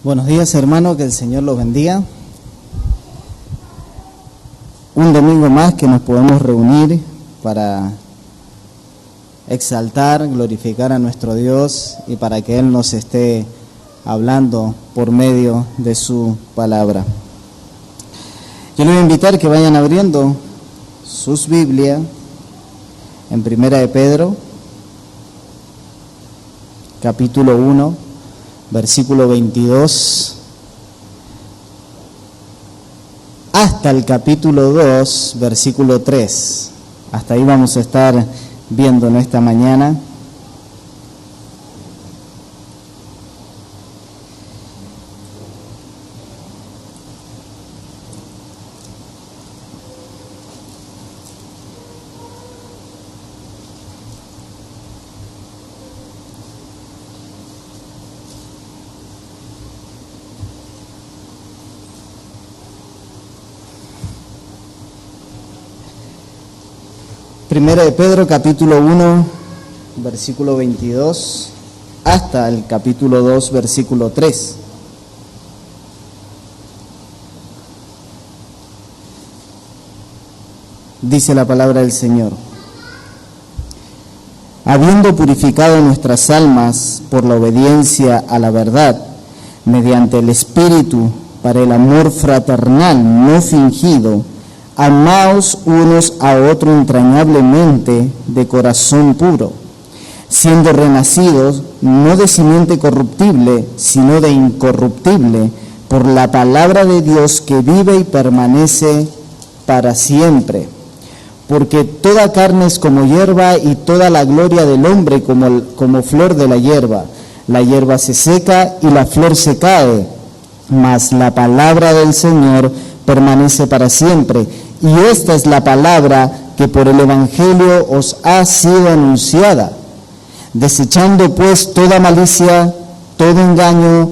Buenos días, hermano, que el Señor los bendiga. Un domingo más que nos podemos reunir para exaltar, glorificar a nuestro Dios y para que Él nos esté hablando por medio de su palabra. Yo les voy a invitar que vayan abriendo sus Biblias en Primera de Pedro, capítulo 1, versículo 22, hasta el capítulo 2, versículo 3. Hasta ahí vamos a estar viendo en esta mañana. Primera de Pedro, capítulo 1, versículo 22, hasta el capítulo 2, versículo 3. Dice la palabra del Señor: habiendo purificado nuestras almas por la obediencia a la verdad, mediante el Espíritu, para el amor fraternal no fingido, amaos unos a otros entrañablemente de corazón puro, siendo renacidos no de simiente corruptible, sino de incorruptible, por la palabra de Dios que vive y permanece para siempre. Porque toda carne es como hierba y toda la gloria del hombre como flor de la hierba. La hierba se seca y la flor se cae, mas la palabra del Señor permanece para siempre. Y esta es la palabra que por el Evangelio os ha sido anunciada. Desechando pues toda malicia, todo engaño,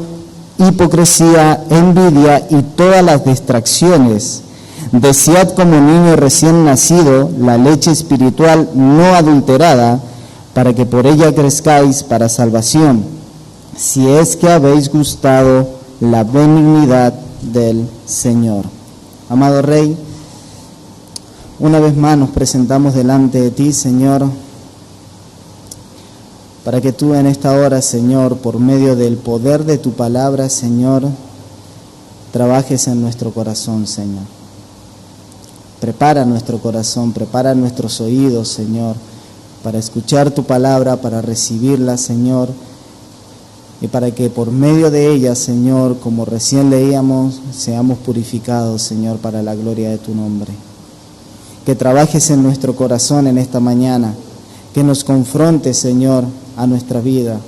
hipocresía, envidia y todas las distracciones, desead como niño recién nacido la leche espiritual no adulterada, para que por ella crezcáis para salvación, si es que habéis gustado la benignidad del Señor. Amado Rey, una vez más nos presentamos delante de ti, Señor, para que tú en esta hora, Señor, por medio del poder de tu palabra, Señor, trabajes en nuestro corazón, Señor. Prepara nuestro corazón, prepara nuestros oídos, Señor, para escuchar tu palabra, para recibirla, Señor, y para que por medio de ella, Señor, como recién leíamos, seamos purificados, Señor, para la gloria de tu nombre. Que trabajes en nuestro corazón en esta mañana, que nos confrontes, Señor, a nuestra vida,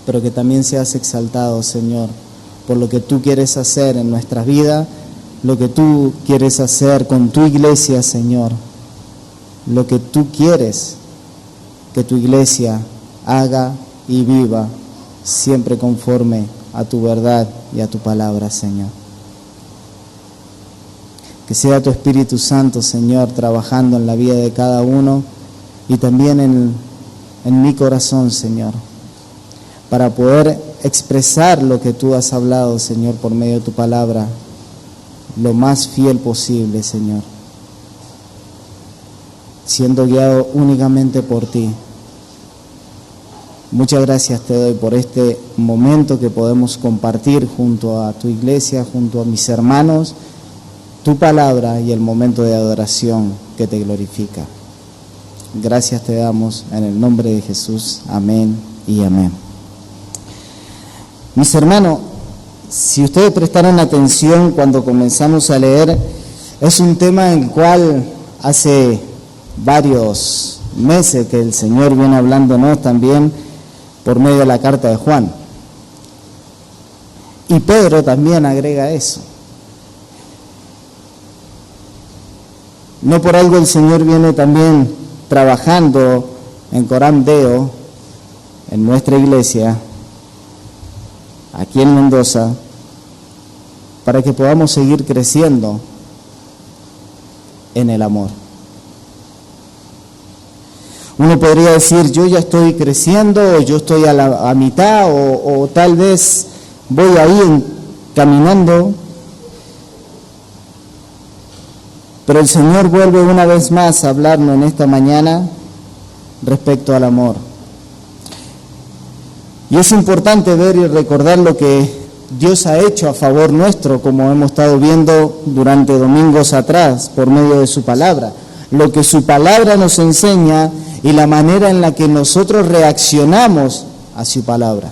pero que también seas exaltado, Señor, por lo que tú quieres hacer en nuestra vida, lo que tú quieres hacer con tu iglesia, Señor, lo que tú quieres que tu iglesia haga y viva, siempre conforme a tu verdad y a tu palabra, Señor. Que sea tu Espíritu Santo, Señor, trabajando en la vida de cada uno y también en mi corazón, Señor, para poder expresar lo que tú has hablado, Señor, por medio de tu palabra, lo más fiel posible, Señor, siendo guiado únicamente por ti. Muchas gracias te doy por este momento que podemos compartir junto a tu iglesia, junto a mis hermanos, tu palabra y el momento de adoración que te glorifica. Gracias te damos en el nombre de Jesús. Amén y amén. Mis hermanos, si ustedes prestaron atención cuando comenzamos a leer, es un tema en el cual hace varios meses que el Señor viene hablándonos también por medio de la carta de Juan. Y Pedro también agrega eso. No por algo el Señor viene también trabajando en Coram Deo, en nuestra iglesia, aquí en Mendoza, para que podamos seguir creciendo en el amor. Uno podría decir, yo ya estoy creciendo, o yo estoy a mitad, o tal vez voy ahí caminando, pero el Señor vuelve una vez más a hablarnos en esta mañana respecto al amor. Y es importante ver y recordar lo que Dios ha hecho a favor nuestro, como hemos estado viendo durante domingos atrás, por medio de su palabra. Lo que su palabra nos enseña y la manera en la que nosotros reaccionamos a su palabra.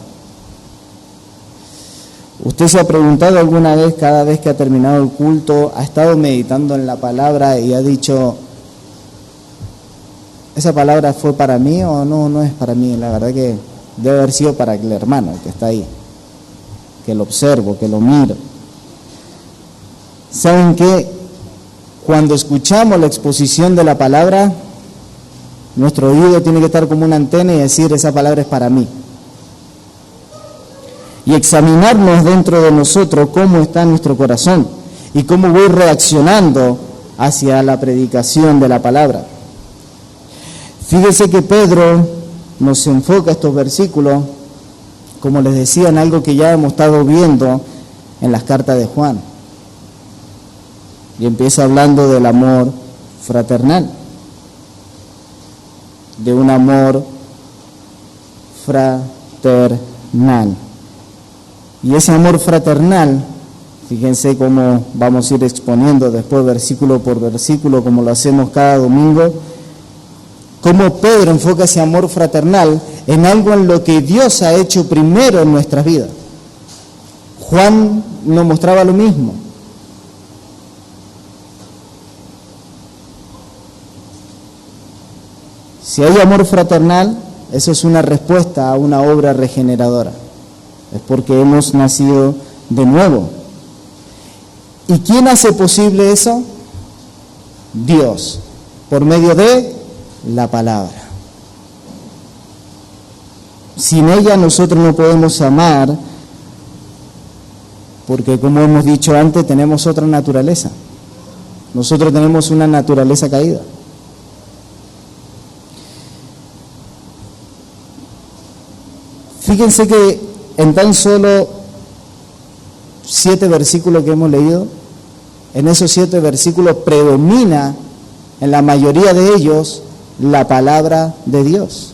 ¿Usted se ha preguntado alguna vez, cada vez que ha terminado el culto, ha estado meditando en la palabra y ha dicho, ¿esa palabra fue para mí o no es para mí? La verdad que debe haber sido para el hermano que está ahí, que lo observo, que lo miro. ¿Saben qué? Cuando escuchamos la exposición de la palabra, nuestro oído tiene que estar como una antena y decir, esa palabra es para mí. Y examinarnos dentro de nosotros cómo está nuestro corazón y cómo voy reaccionando hacia la predicación de la palabra. Fíjese que Pedro nos enfoca estos versículos, como les decía, en algo que ya hemos estado viendo en las cartas de Juan. Y empieza hablando del amor fraternal, de un amor fraternal. Y ese amor fraternal, fíjense cómo vamos a ir exponiendo después versículo por versículo, como lo hacemos cada domingo, cómo Pedro enfoca ese amor fraternal en algo en lo que Dios ha hecho primero en nuestras vidas. Juan nos mostraba lo mismo. Si hay amor fraternal, eso es una respuesta a una obra regeneradora. Es porque hemos nacido de nuevo. ¿Y quién hace posible eso? Dios, por medio de la palabra. Sin ella nosotros no podemos amar, porque como hemos dicho antes, tenemos otra naturaleza. Nosotros tenemos una naturaleza caída. Fíjense que en tan solo 7 versículos que hemos leído, en esos 7 versículos predomina en la mayoría de ellos la palabra de Dios.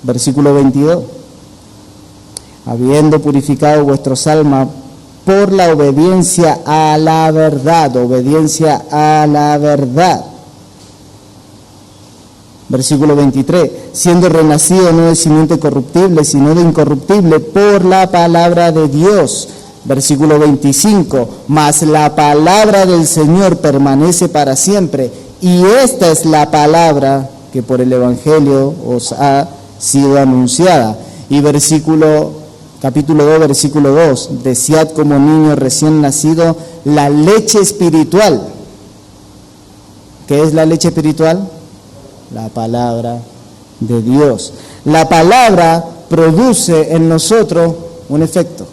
Versículo 22. Habiendo purificado vuestras almas por la obediencia a la verdad, obediencia a la verdad. Versículo 23, siendo renacido no de simiente corruptible, sino de incorruptible por la palabra de Dios. Versículo 25, mas la palabra del Señor permanece para siempre, y esta es la palabra que por el Evangelio os ha sido anunciada. Y capítulo 2, versículo 2, desead como niño recién nacido la leche espiritual. ¿Qué es la leche espiritual? La palabra de Dios. La palabra produce en nosotros un efecto.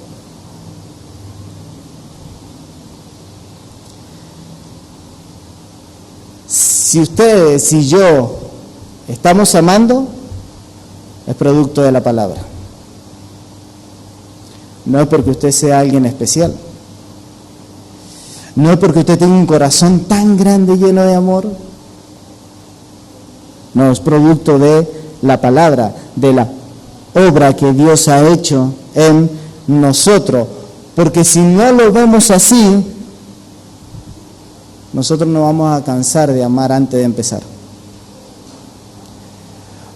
Si ustedes y yo estamos amando, es producto de la palabra. No es porque usted sea alguien especial. No es porque usted tenga un corazón tan grande lleno de amor. No, es producto de la palabra, de la obra que Dios ha hecho en nosotros. Porque si no lo vemos así, nosotros no vamos a cansar de amar antes de empezar.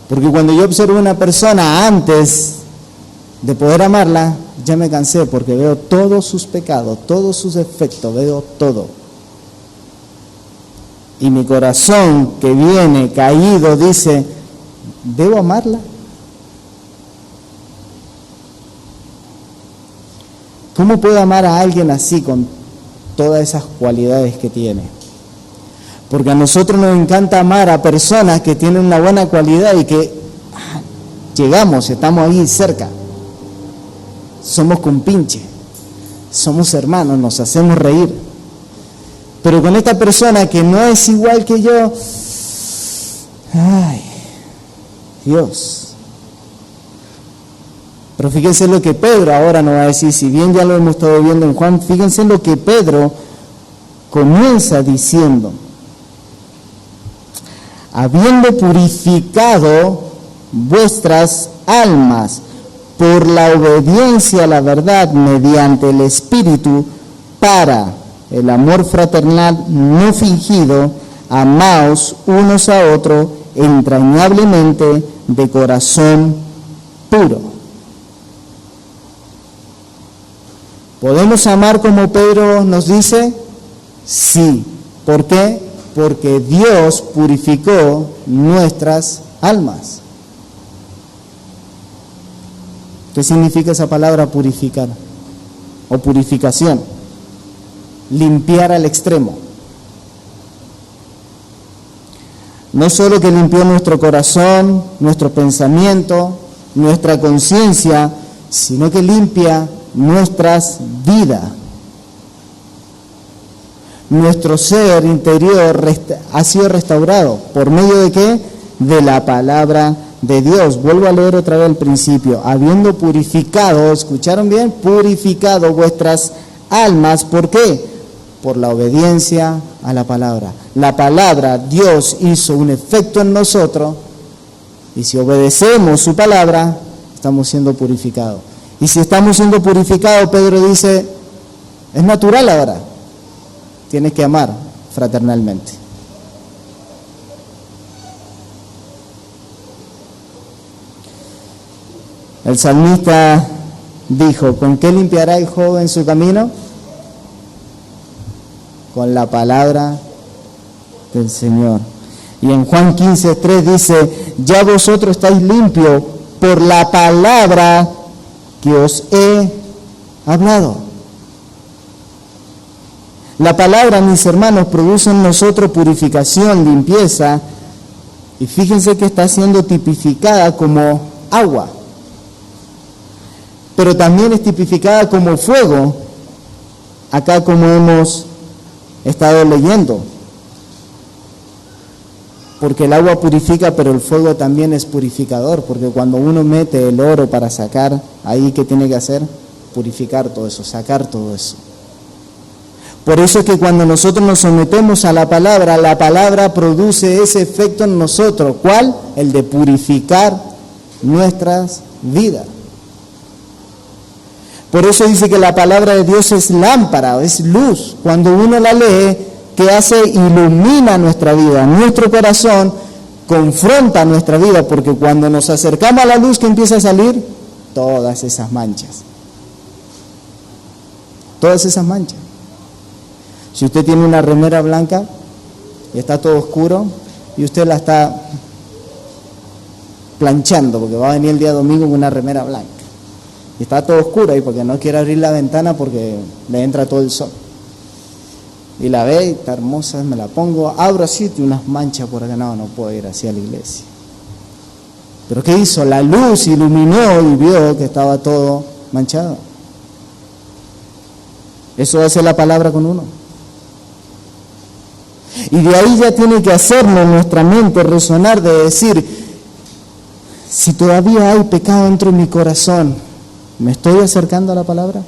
Porque cuando yo observo a una persona antes de poder amarla, ya me cansé porque veo todos sus pecados, todos sus defectos, veo todo. Y mi corazón que viene caído dice, ¿debo amarla? ¿Cómo puedo amar a alguien así con todas esas cualidades que tiene? Porque a nosotros nos encanta amar a personas que tienen una buena cualidad y que llegamos, estamos ahí cerca. Somos compinche, somos hermanos, nos hacemos reír. Pero con esta persona que no es igual que yo, ay, Dios. Pero fíjense lo que Pedro ahora nos va a decir, si bien ya lo hemos estado viendo en Juan, fíjense lo que Pedro comienza diciendo: habiendo purificado vuestras almas por la obediencia a la verdad mediante el Espíritu, para el amor fraternal no fingido, amaos unos a otros entrañablemente de corazón puro. ¿Podemos amar como Pedro nos dice? Sí. ¿Por qué? Porque Dios purificó nuestras almas. ¿Qué significa esa palabra purificar? O purificación. Limpiar al extremo. No solo que limpió nuestro corazón, nuestro pensamiento, nuestra conciencia, sino que limpia nuestras vidas. Nuestro ser interior ha sido restaurado. ¿Por medio de qué? De la palabra de Dios. Vuelvo a leer otra vez el principio. Habiendo purificado, ¿escucharon bien? Purificado vuestras almas. ¿Por qué? Por la obediencia a la palabra. La palabra, Dios hizo un efecto en nosotros, y si obedecemos su palabra, estamos siendo purificados. Y si estamos siendo purificados, Pedro dice, es natural ahora. Tienes que amar fraternalmente. El salmista dijo, ¿con qué limpiará el joven su camino? Con la palabra del Señor. Y en Juan 15:3 dice, ya vosotros estáis limpios por la palabra que os he hablado. La palabra, mis hermanos, produce en nosotros purificación, limpieza, y fíjense que está siendo tipificada como agua, pero también es tipificada como fuego, acá como hemos estado leyendo, porque el agua purifica, pero el fuego también es purificador, porque cuando uno mete el oro para sacar, ahí ¿qué tiene que hacer? Purificar todo eso, sacar todo eso. Por eso es que cuando nosotros nos sometemos a la palabra produce ese efecto en nosotros. ¿Cuál? El de purificar nuestras vidas. Por eso dice que la palabra de Dios es lámpara, es luz. Cuando uno la lee, ¿qué hace? Ilumina nuestra vida. Nuestro corazón confronta nuestra vida, porque cuando nos acercamos a la luz, ¿qué empieza a salir? Todas esas manchas. Todas esas manchas. Si usted tiene una remera blanca y está todo oscuro y usted la está planchando, porque va a venir el día domingo con una remera blanca y está todo oscuro ahí porque no quiere abrir la ventana porque le entra todo el sol, y la ve y está hermosa, me la pongo, abro así y unas manchas por acá, no puedo ir así a la iglesia. Pero ¿qué hizo? La luz iluminó y vio que estaba todo manchado. Eso hace la palabra con uno. Y de ahí ya tiene que hacernos nuestra mente resonar de decir, si todavía hay pecado dentro de mi corazón, ¿me estoy acercando a la palabra?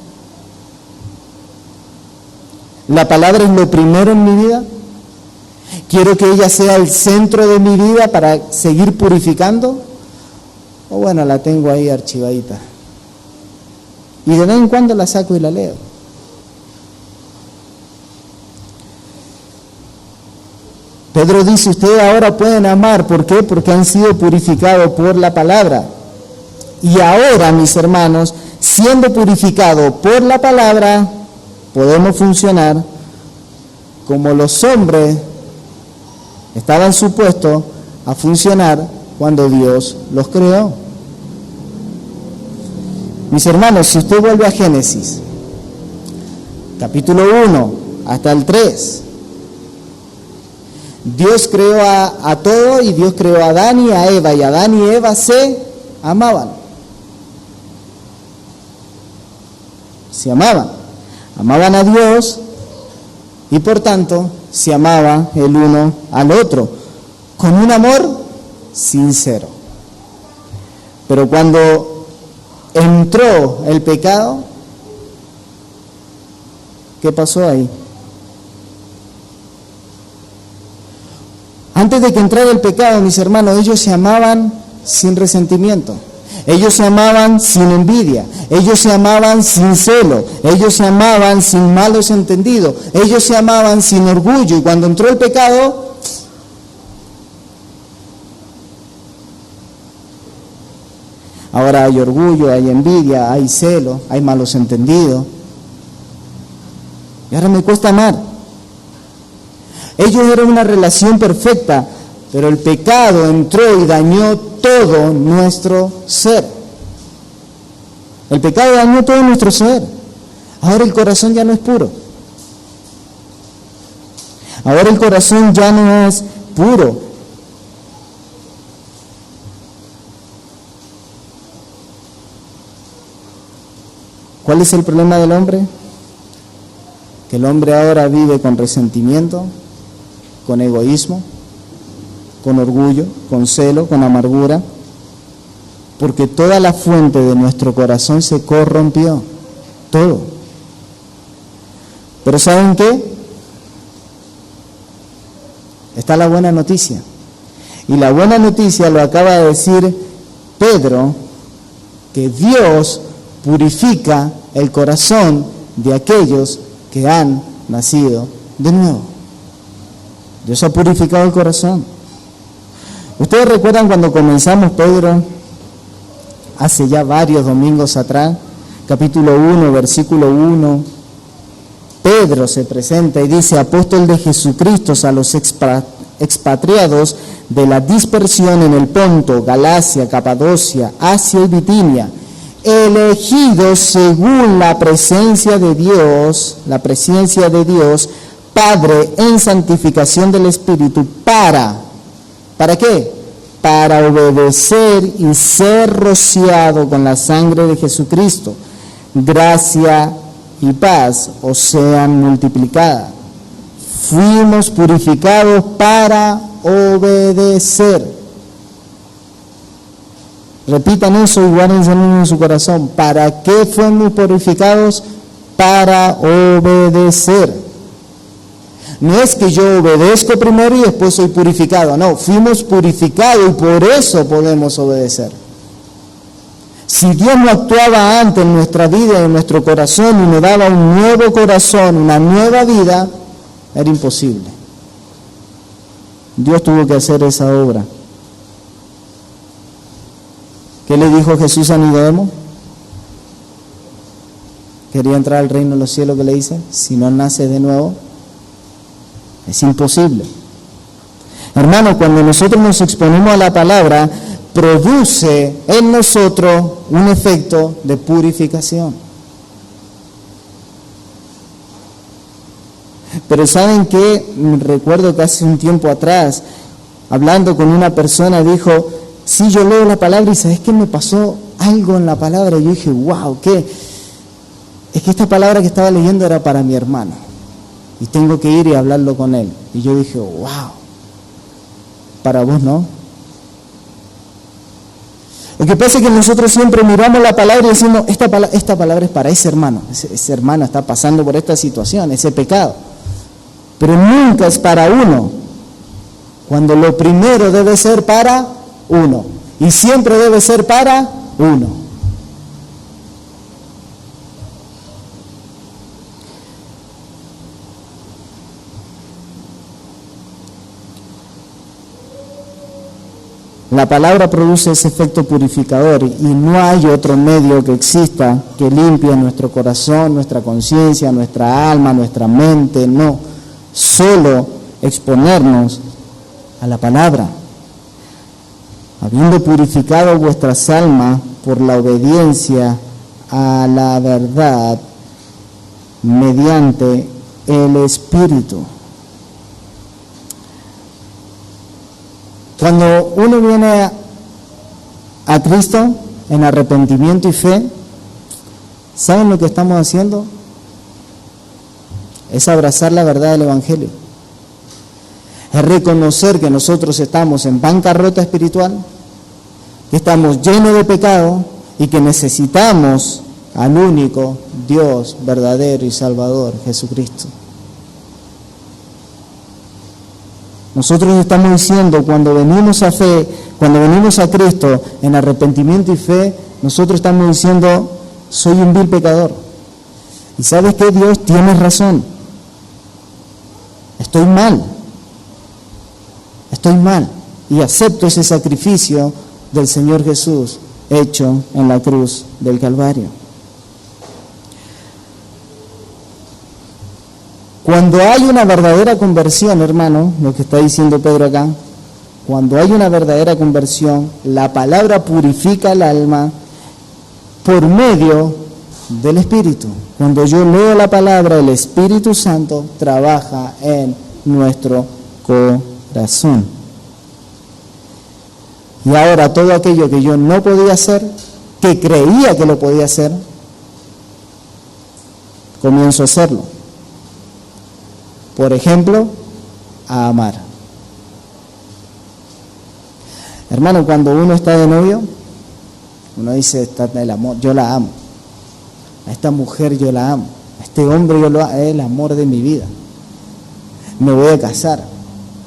¿La palabra es lo primero en mi vida? ¿Quiero que ella sea el centro de mi vida para seguir purificando? O bueno, la tengo ahí archivadita. Y de vez en cuando la saco y la leo. Pedro dice, ustedes ahora pueden amar. ¿Por qué? Porque han sido purificados por la palabra. Y ahora, mis hermanos, siendo purificados por la palabra, podemos funcionar como los hombres estaban supuestos a funcionar cuando Dios los creó. Mis hermanos, si usted vuelve a Génesis, capítulo 1 hasta el 3, Dios creó a todo, y Dios creó a Adán y a Eva, y Adán y Eva se amaban. Se amaban. Amaban a Dios y por tanto se amaban el uno al otro con un amor sincero. Pero cuando entró el pecado, ¿qué pasó ahí? Antes de que entrara el pecado, mis hermanos, ellos se amaban sin resentimiento. Ellos se amaban sin envidia, ellos se amaban sin celo, ellos se amaban sin malos entendidos, ellos se amaban sin orgullo. Y cuando entró el pecado, ahora hay orgullo, hay envidia, hay celo, hay malos entendidos. Y ahora me cuesta amar. Ellos eran una relación perfecta, pero el pecado entró y dañó todo nuestro ser. El pecado dañó todo nuestro ser. Ahora el corazón ya no es puro. Ahora el corazón ya no es puro. ¿Cuál es el problema del hombre? Que el hombre ahora vive con resentimiento, con egoísmo, con orgullo, con celo, con amargura, porque toda la fuente de nuestro corazón se corrompió, todo. Pero ¿saben qué? Está la buena noticia. Y la buena noticia lo acaba de decir Pedro, que Dios purifica el corazón de aquellos que han nacido de nuevo. Dios ha purificado el corazón. ¿Ustedes recuerdan cuando comenzamos, Pedro, hace ya varios domingos atrás, capítulo 1, versículo 1, Pedro se presenta y dice: apóstol de Jesucristo a los expatriados de la dispersión en el Ponto, Galacia, Capadocia, Asia y Bitinia, elegidos según la presencia de Dios, Padre, en santificación del Espíritu, ¿para qué? Para obedecer y ser rociado con la sangre de Jesucristo. Gracia y paz os sean multiplicadas. Fuimos purificados para obedecer. Repitan eso y guárdense en su corazón. ¿Para qué fuimos purificados? Para obedecer. No es que yo obedezco primero y después soy purificado. No, fuimos purificados y por eso podemos obedecer. Si Dios no actuaba antes en nuestra vida, en nuestro corazón, y nos daba un nuevo corazón, una nueva vida, era imposible. Dios tuvo que hacer esa obra. ¿Qué le dijo Jesús a Nicodemo? Quería entrar al reino de los cielos, ¿qué le dice? Si no nace de nuevo, es imposible. Hermano, cuando nosotros nos exponemos a la palabra, produce en nosotros un efecto de purificación. Pero ¿saben qué? Recuerdo que hace un tiempo atrás, hablando con una persona, dijo: sí, yo leo la palabra y ¿sabes qué? Me pasó algo en la palabra. Y yo dije: wow, ¿qué? Es que esta palabra que estaba leyendo era para mi hermano y tengo que ir y hablarlo con él. Y yo dije: wow, para vos no. Lo que pasa es que nosotros siempre miramos la palabra y decimos: esta palabra es para ese hermano. Ese hermano está pasando por esta situación, ese pecado. Pero nunca es para uno, cuando lo primero debe ser para uno, y siempre debe ser para uno. La palabra produce ese efecto purificador y no hay otro medio que exista que limpie nuestro corazón, nuestra conciencia, nuestra alma, nuestra mente. No, solo exponernos a la palabra. Habiendo purificado vuestras almas por la obediencia a la verdad mediante el Espíritu. Cuando uno viene a Cristo en arrepentimiento y fe, ¿saben lo que estamos haciendo? Es abrazar la verdad del Evangelio. Es reconocer que nosotros estamos en bancarrota espiritual, que estamos llenos de pecado y que necesitamos al único Dios verdadero y Salvador, Jesucristo. Nosotros estamos diciendo, cuando venimos a fe, cuando venimos a Cristo en arrepentimiento y fe, nosotros estamos diciendo, soy un vil pecador. Y ¿sabes qué? Dios, tienes razón. Estoy mal. Y acepto ese sacrificio del Señor Jesús hecho en la cruz del Calvario. Cuando hay una verdadera conversión, hermano, lo que está diciendo Pedro acá, cuando hay una verdadera conversión, la palabra purifica el alma por medio del Espíritu. Cuando yo leo la palabra, el Espíritu Santo trabaja en nuestro corazón. Y ahora todo aquello que yo no podía hacer, que creía que lo podía hacer, comienzo a hacerlo. Por ejemplo, a amar. Hermano, cuando uno está de novio, uno dice, está el amor, yo la amo. A esta mujer yo la amo. A este hombre yo lo amo, es el amor de mi vida. Me voy a casar.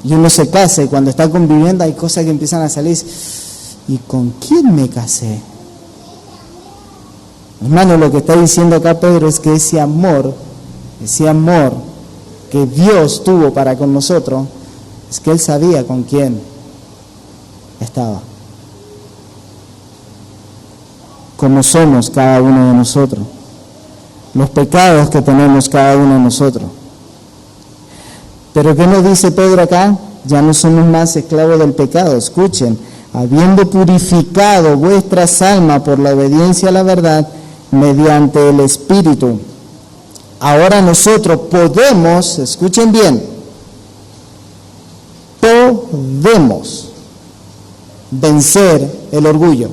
Y uno se casa y cuando está conviviendo hay cosas que empiezan a salir. ¿Y con quién me casé? Hermano, lo que está diciendo acá Pedro es que ese amor que Dios tuvo para con nosotros, es que Él sabía con quién estaba. Como somos cada uno de nosotros. Los pecados que tenemos cada uno de nosotros. Pero ¿qué nos dice Pedro acá? Ya no somos más esclavos del pecado. Escuchen, habiendo purificado vuestras almas por la obediencia a la verdad mediante el Espíritu. Ahora nosotros podemos, escuchen bien, podemos vencer el orgullo.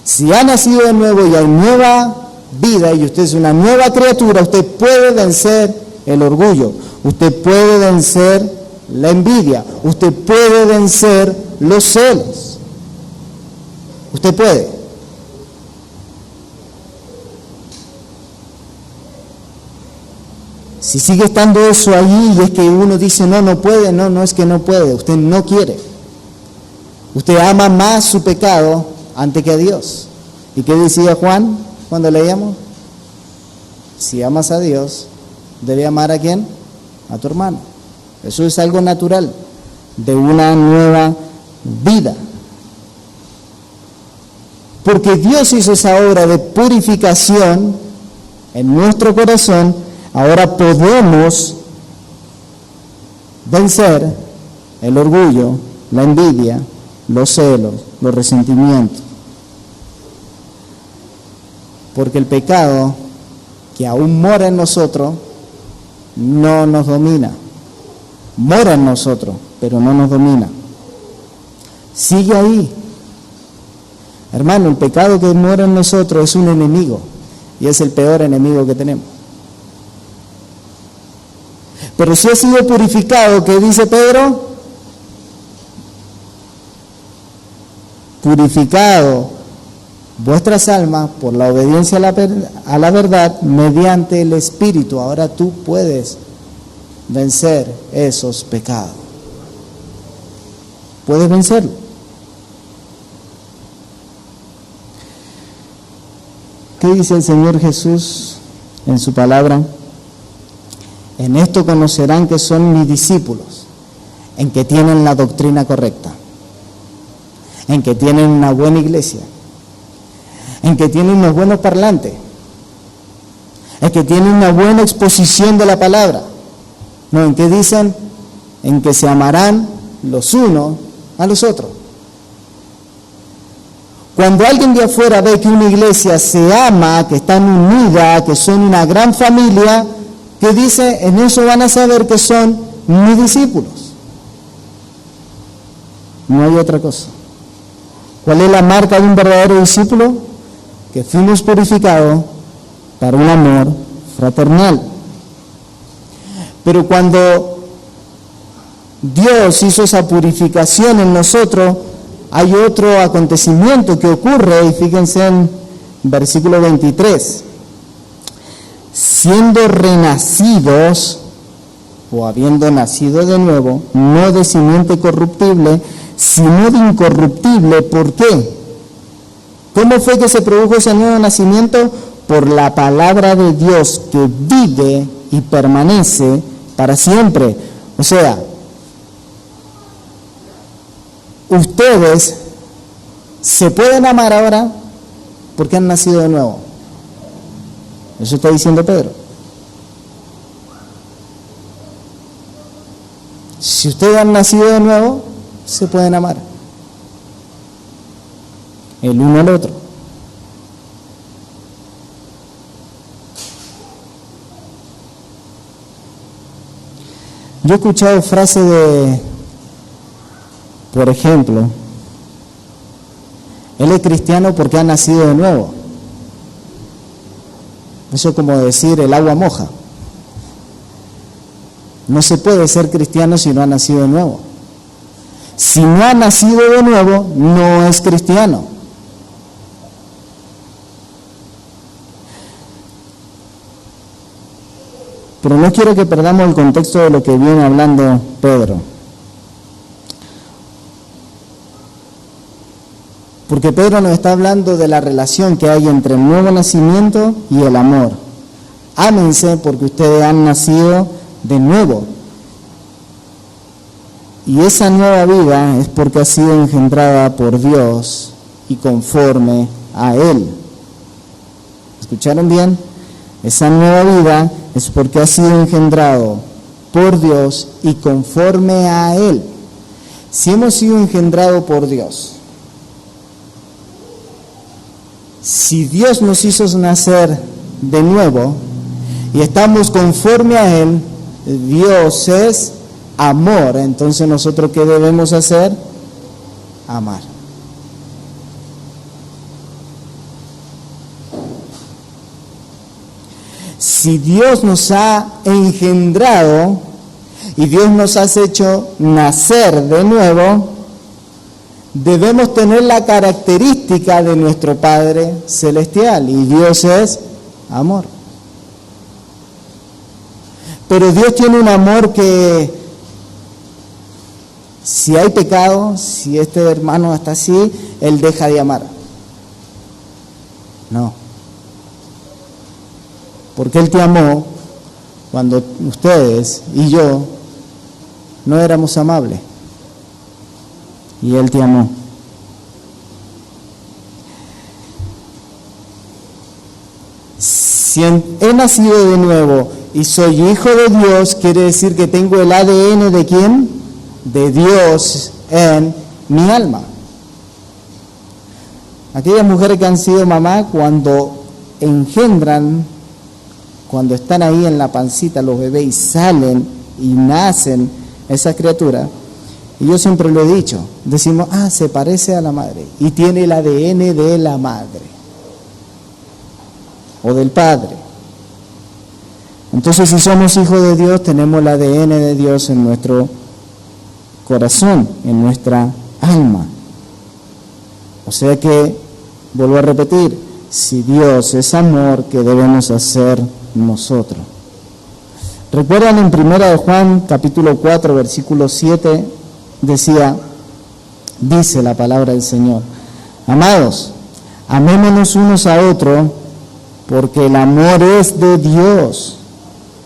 Si ha nacido de nuevo y hay nueva vida y usted es una nueva criatura, usted puede vencer el orgullo, usted puede vencer la envidia, usted puede vencer los celos. Usted puede. Si sigue estando eso allí y es que uno dice, no puede, no es que no puede, usted no quiere. Usted ama más su pecado antes que a Dios. ¿Y qué decía Juan cuando leíamos? Si amas a Dios, debe amar ¿a quién? A tu hermano. Eso es algo natural de una nueva vida. Porque Dios hizo esa obra de purificación en nuestro corazón. Ahora podemos vencer el orgullo, la envidia, los celos, los resentimientos. Porque el pecado que aún mora en nosotros no nos domina. Mora en nosotros, pero no nos domina. Sigue ahí. Hermano, el pecado que mora en nosotros es un enemigo y es el peor enemigo que tenemos. Pero si ha sido purificado, ¿qué dice Pedro? Purificado vuestras almas por la obediencia a la verdad mediante el Espíritu. Ahora tú puedes vencer esos pecados. Puedes vencerlo. ¿Qué dice el Señor Jesús en su palabra? En esto conocerán que son mis discípulos, en que tienen la doctrina correcta, en que tienen una buena iglesia, en que tienen unos buenos parlantes, en que tienen una buena exposición de la palabra. No, en que dicen, en que se amarán los unos a los otros. Cuando alguien de afuera ve que una iglesia se ama, que están unidas, que son una gran familia, que dice, en eso van a saber que son mis discípulos. No hay otra cosa. ¿Cuál es la marca de un verdadero discípulo? Que fuimos purificados para un amor fraternal. Pero cuando Dios hizo esa purificación en nosotros, hay otro acontecimiento que ocurre, y fíjense en versículo 23. Siendo renacidos, o habiendo nacido de nuevo, no de simiente corruptible, sino de incorruptible. ¿Por qué? ¿Cómo fue que se produjo ese nuevo nacimiento? Por la palabra de Dios que vive y permanece para siempre. O sea, ustedes se pueden amar ahora porque han nacido de nuevo. Eso está diciendo Pedro. Si ustedes han nacido de nuevo, se pueden amar el uno al otro. Yo he escuchado frases de, por ejemplo, él es cristiano porque ha nacido de nuevo. Eso es como decir el agua moja. No se puede ser cristiano si no ha nacido de nuevo. Si no ha nacido de nuevo, no es cristiano. Pero no quiero que perdamos el contexto de lo que viene hablando Pedro. Porque Pedro nos está hablando de la relación que hay entre el nuevo nacimiento y el amor. Ámense porque ustedes han nacido de nuevo. Y esa nueva vida es porque ha sido engendrada por Dios y conforme a Él. ¿Escucharon bien? Esa nueva vida es porque ha sido engendrado por Dios y conforme a Él. Si hemos sido engendrados por Dios, si Dios nos hizo nacer de nuevo y estamos conforme a Él, Dios es amor. Entonces nosotros ¿qué debemos hacer? Amar. Si Dios nos ha engendrado y Dios nos ha hecho nacer de nuevo, debemos tener la característica de nuestro Padre Celestial, y Dios es amor. Pero Dios tiene un amor que, si hay pecado, si este hermano está así, Él deja de amar. No. Porque Él te amó cuando ustedes y yo no éramos amables. Y Él te amó. Si he nacido de nuevo y soy hijo de Dios, quiere decir que tengo el ADN ¿de quién? De Dios en mi alma. Aquellas mujeres que han sido mamá, cuando engendran, cuando están ahí en la pancita los bebés y salen y nacen esas criaturas, y yo siempre lo he dicho, decimos, se parece a la madre y tiene el ADN de la madre o del padre. Entonces, si somos hijos de Dios, tenemos el ADN de Dios en nuestro corazón, en nuestra alma. O sea que, vuelvo a repetir, si Dios es amor, ¿qué debemos hacer nosotros? ¿Recuerdan en 1 Juan capítulo 4 versículo 7? Dice la palabra del Señor: amados, amémonos unos a otros, porque el amor es de Dios.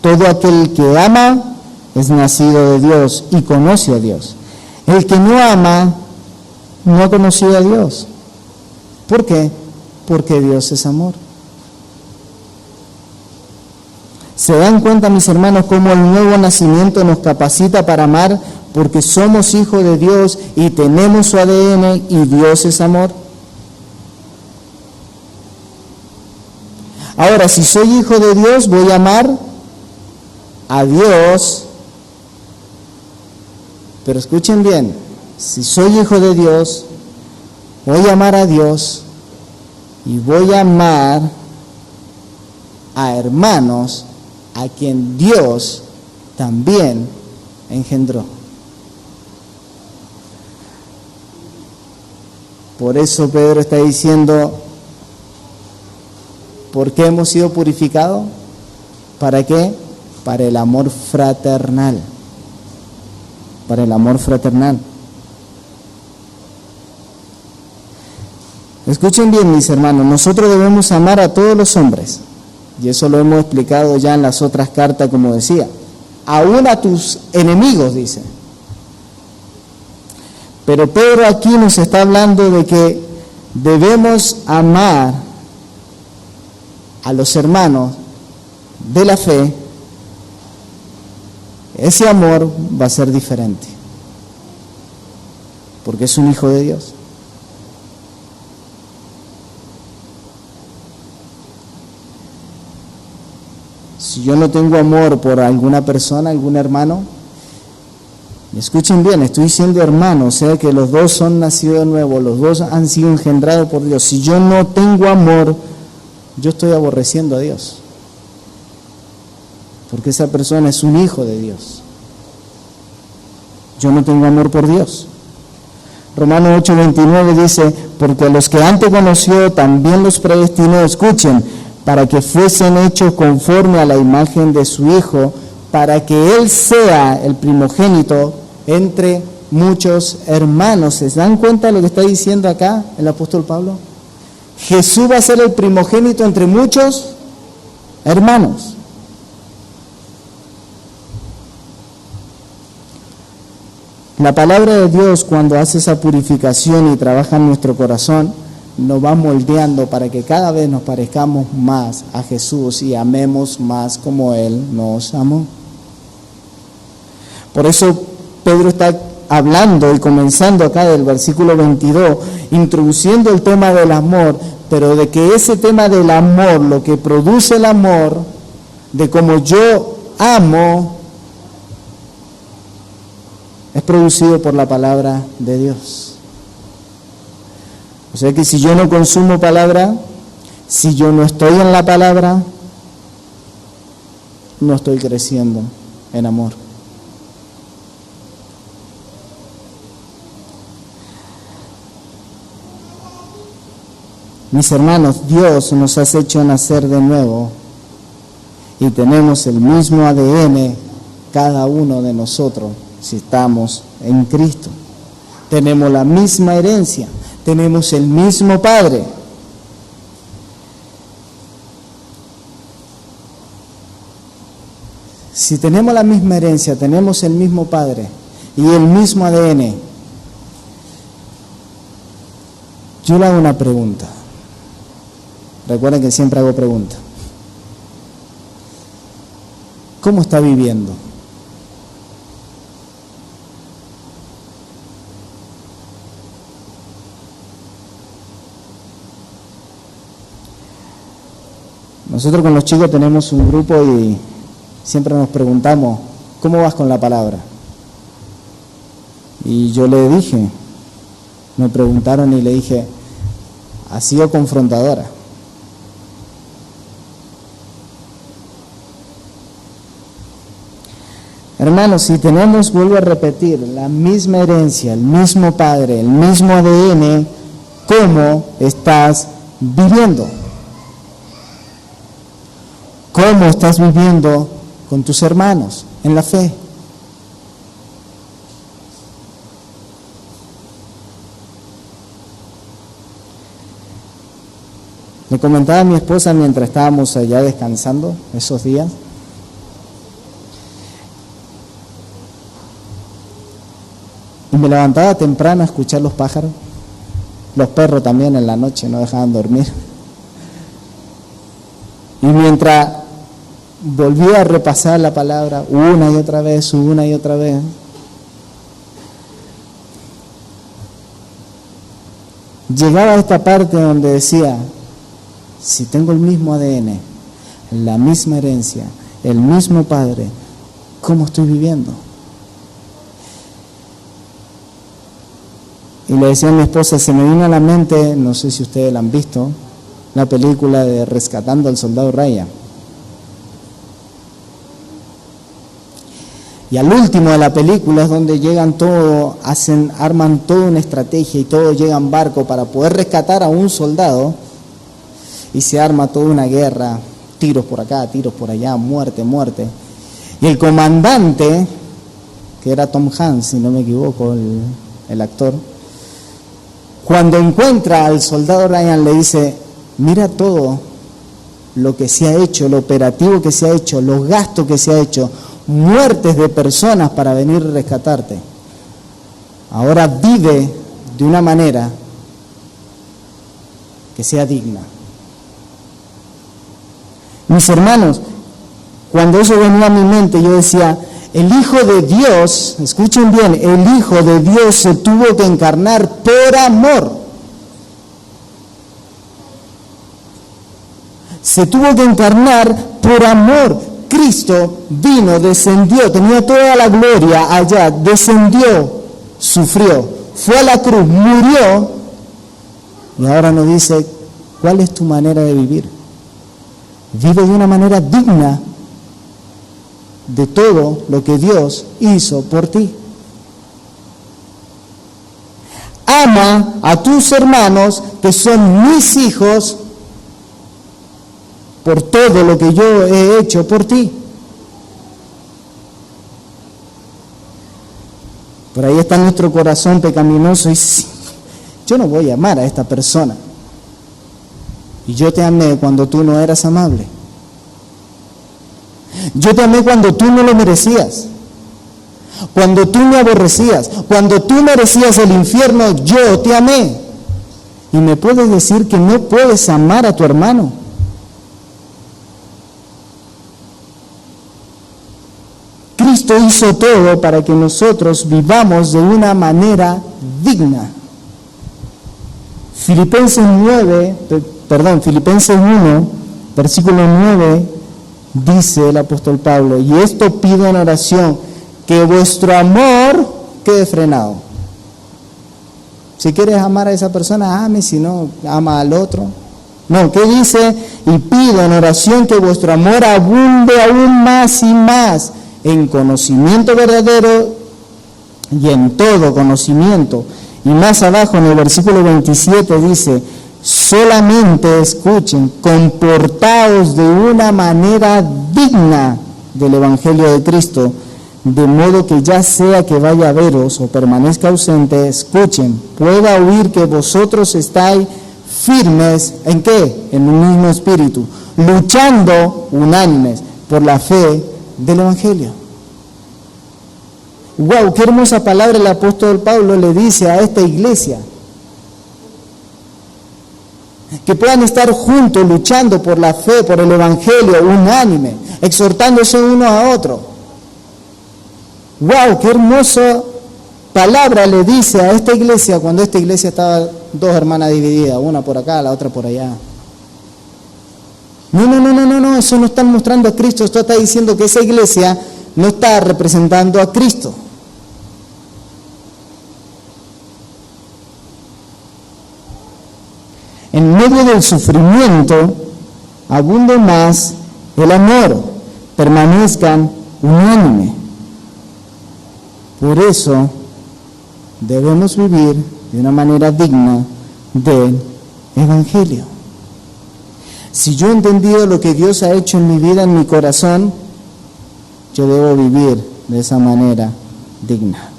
Todo aquel que ama es nacido de Dios y conoce a Dios. El que no ama no ha conocido a Dios. ¿Por qué? Porque Dios es amor. ¿Se dan cuenta, mis hermanos, cómo el nuevo nacimiento nos capacita para amar? Porque somos hijos de Dios y tenemos su ADN y Dios es amor. Ahora, si soy hijo de Dios, voy a amar a Dios. Pero escuchen bien, si soy hijo de Dios, voy a amar a Dios y voy a amar a hermanos a quien Dios también engendró. Por eso Pedro está diciendo, ¿por qué hemos sido purificados? ¿Para qué? Para el amor fraternal. Para el amor fraternal. Escuchen bien, mis hermanos, nosotros debemos amar a todos los hombres. Y eso lo hemos explicado ya en las otras cartas, como decía. Aún a tus enemigos, dice. Pero Pedro aquí nos está hablando de que debemos amar a los hermanos de la fe. Ese amor va a ser diferente, porque es un hijo de Dios. Si yo no tengo amor por alguna persona, algún hermano, escuchen bien, estoy diciendo hermano, o sea que los dos son nacidos de nuevo, los dos han sido engendrados por Dios. Si yo no tengo amor, yo estoy aborreciendo a Dios, porque esa persona es un hijo de Dios. Yo no tengo amor por Dios. Romanos 8:29 dice, porque a los que antes conoció también los predestinó, escuchen, para que fuesen hechos conforme a la imagen de su Hijo, para que Él sea el primogénito entre muchos hermanos. ¿Se dan cuenta de lo que está diciendo acá el apóstol Pablo? Jesús va a ser el primogénito entre muchos hermanos. La palabra de Dios, cuando hace esa purificación y trabaja en nuestro corazón, nos va moldeando para que cada vez nos parezcamos más a Jesús y amemos más como Él nos amó. Por eso Pedro está hablando y comenzando acá del versículo 22, introduciendo el tema del amor, pero de que ese tema del amor, lo que produce el amor, de cómo yo amo, es producido por la palabra de Dios. O sea que si yo no consumo palabra, si yo no estoy en la palabra, no estoy creciendo en amor. Mis hermanos, Dios nos ha hecho nacer de nuevo y tenemos el mismo ADN cada uno de nosotros si estamos en Cristo. Tenemos la misma herencia, tenemos el mismo Padre. Si tenemos la misma herencia, tenemos el mismo Padre y el mismo ADN, yo le hago una pregunta. Recuerden que siempre hago preguntas. ¿Cómo está viviendo? Nosotros con los chicos tenemos un grupo y siempre nos preguntamos, ¿cómo vas con la palabra? Y yo le dije, me preguntaron y le dije, ha sido confrontadora. Hermanos, si tenemos, vuelvo a repetir, la misma herencia, el mismo Padre, el mismo ADN, ¿cómo estás viviendo? ¿Cómo estás viviendo con tus hermanos en la fe? Le comentaba a mi esposa mientras estábamos allá descansando esos días. Y me levantaba temprano a escuchar los pájaros. Los perros también en la noche no dejaban dormir. Y mientras volvía a repasar la palabra una y otra vez, llegaba a esta parte donde decía, si tengo el mismo ADN, la misma herencia, el mismo Padre, ¿cómo estoy viviendo? Y le decía a mi esposa, se me vino a la mente, no sé si ustedes la han visto, la película de Rescatando al Soldado Ryan. Y al último de la película es donde llegan todos, arman toda una estrategia y todos llegan en barco para poder rescatar a un soldado y se arma toda una guerra, tiros por acá, tiros por allá, muerte, muerte. Y el comandante, que era Tom Hanks, si no me equivoco, el actor, cuando encuentra al soldado Ryan le dice, mira todo lo que se ha hecho, el operativo que se ha hecho, los gastos que se ha hecho, muertes de personas para venir a rescatarte. Ahora vive de una manera que sea digna. Mis hermanos, cuando eso venía a mi mente, yo decía, el Hijo de Dios, escuchen bien, el Hijo de Dios se tuvo que encarnar por amor. Se tuvo que encarnar por amor. Cristo vino, descendió, tenía toda la gloria allá, descendió, sufrió, fue a la cruz, murió, y ahora nos dice, ¿cuál es tu manera de vivir? Vive de una manera digna de todo lo que Dios hizo por ti. Ama a tus hermanos que son mis hijos por todo lo que yo he hecho por ti. Por ahí está nuestro corazón pecaminoso y yo no voy a amar a esta persona. Y yo te amé cuando tú no eras amable. Yo te amé cuando tú no lo merecías. Cuando tú me aborrecías. Cuando tú merecías el infierno, yo te amé. Y me puedes decir que no puedes amar a tu hermano. Cristo hizo todo para que nosotros vivamos de una manera digna. Filipenses 1, versículo 9, dice el apóstol Pablo, y esto pido en oración, que vuestro amor quede frenado. Si quieres amar a esa persona, ame, si no, ama al otro. No, ¿qué dice? Y pido en oración que vuestro amor abunde aún más y más en conocimiento verdadero y en todo conocimiento. Y más abajo en el versículo 27 dice, solamente escuchen, comportaos de una manera digna del Evangelio de Cristo, de modo que ya sea que vaya a veros o permanezca ausente, escuchen, pueda oír que vosotros estáis firmes, ¿en qué? En un mismo espíritu, luchando unánimes por la fe del Evangelio. ¡Wow! ¡Qué hermosa palabra el apóstol Pablo le dice a esta iglesia! Que puedan estar juntos luchando por la fe, por el Evangelio, unánime, exhortándose uno a otro. ¡Wow! ¡Qué hermosa palabra le dice a esta iglesia cuando esta iglesia estaba dos hermanas divididas, una por acá, la otra por allá! No, eso no está mostrando a Cristo, esto está diciendo que esa iglesia no está representando a Cristo. En medio del sufrimiento, abunde más el amor, permanezcan unánime. Por eso debemos vivir de una manera digna del Evangelio. Si yo he entendido lo que Dios ha hecho en mi vida, en mi corazón, yo debo vivir de esa manera digna.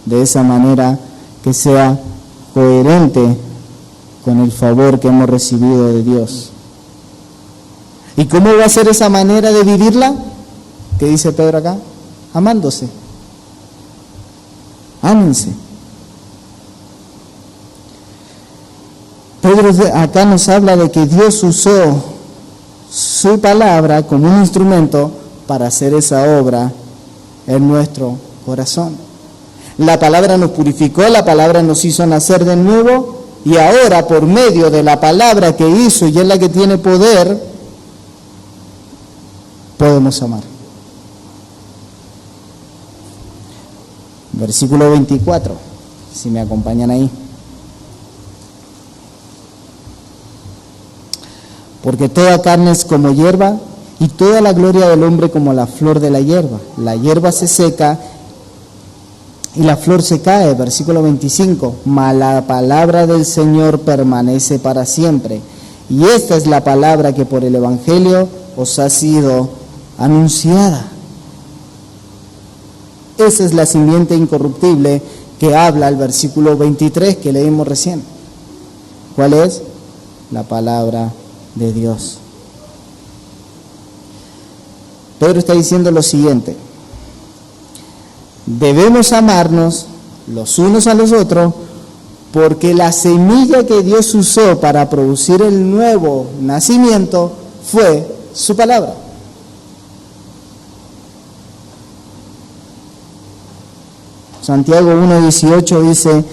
De esa manera que sea coherente con el favor que hemos recibido de Dios. ¿Y cómo va a ser esa manera de vivirla? ¿Qué dice Pedro acá? Amándose. Ámense. Pedro acá nos habla de que Dios usó su palabra como un instrumento para hacer esa obra en nuestro corazón. La palabra nos purificó, la palabra nos hizo nacer de nuevo, y ahora por medio de la palabra que hizo y es la que tiene poder, podemos amar. Versículo 24, si me acompañan ahí. Porque toda carne es como hierba, y toda la gloria del hombre como la flor de la hierba. La hierba se seca y la flor se cae, versículo 25, mas la palabra del Señor permanece para siempre. Y esta es la palabra que por el Evangelio os ha sido anunciada. Esa es la simiente incorruptible que habla el versículo 23 que leímos recién. ¿Cuál es? La palabra de Dios. Pedro está diciendo lo siguiente: debemos amarnos los unos a los otros, porque la semilla que Dios usó para producir el nuevo nacimiento fue su palabra. Santiago 1:18 dice: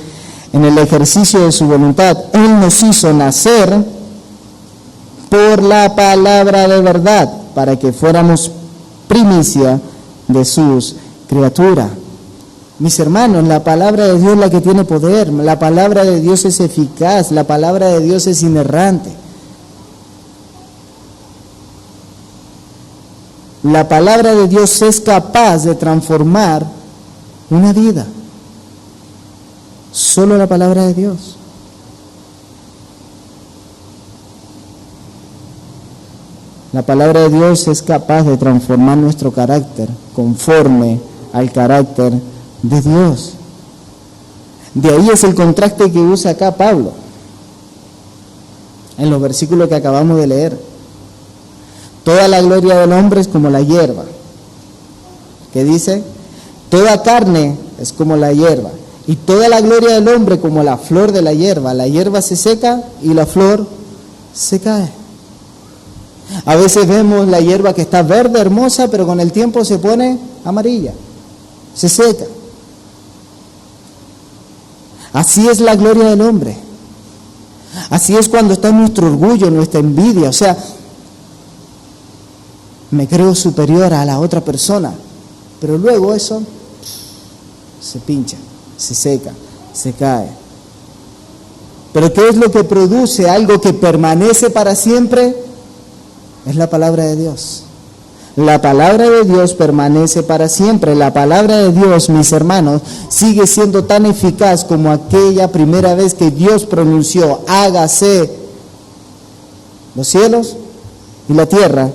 en el ejercicio de su voluntad, Él nos hizo nacer por la palabra de verdad, para que fuéramos primicia de sus criaturas. Mis hermanos, la palabra de Dios es la que tiene poder, la palabra de Dios es eficaz, la palabra de Dios es inerrante. La palabra de Dios es capaz de transformar una vida. Solo la palabra de Dios. La palabra de Dios es capaz de transformar nuestro carácter conforme al carácter de Dios. De ahí es el contraste que usa acá Pablo en los versículos que acabamos de leer. Toda la gloria del hombre es como la hierba. ¿Qué dice? Toda carne es como la hierba, y toda la gloria del hombre como la flor de la hierba. La hierba se seca y la flor se cae. A veces vemos la hierba que está verde, hermosa, pero con el tiempo se pone amarilla, se seca. Así es la gloria del hombre. Así es cuando está nuestro orgullo, nuestra envidia. O sea, me creo superior a la otra persona, pero luego eso se pincha, se seca, se cae. Pero ¿qué es lo que produce algo que permanece para siempre? Es la palabra de Dios. La palabra de Dios permanece para siempre. La palabra de Dios, mis hermanos, sigue siendo tan eficaz como aquella primera vez que Dios pronunció: hágase los cielos y la tierra,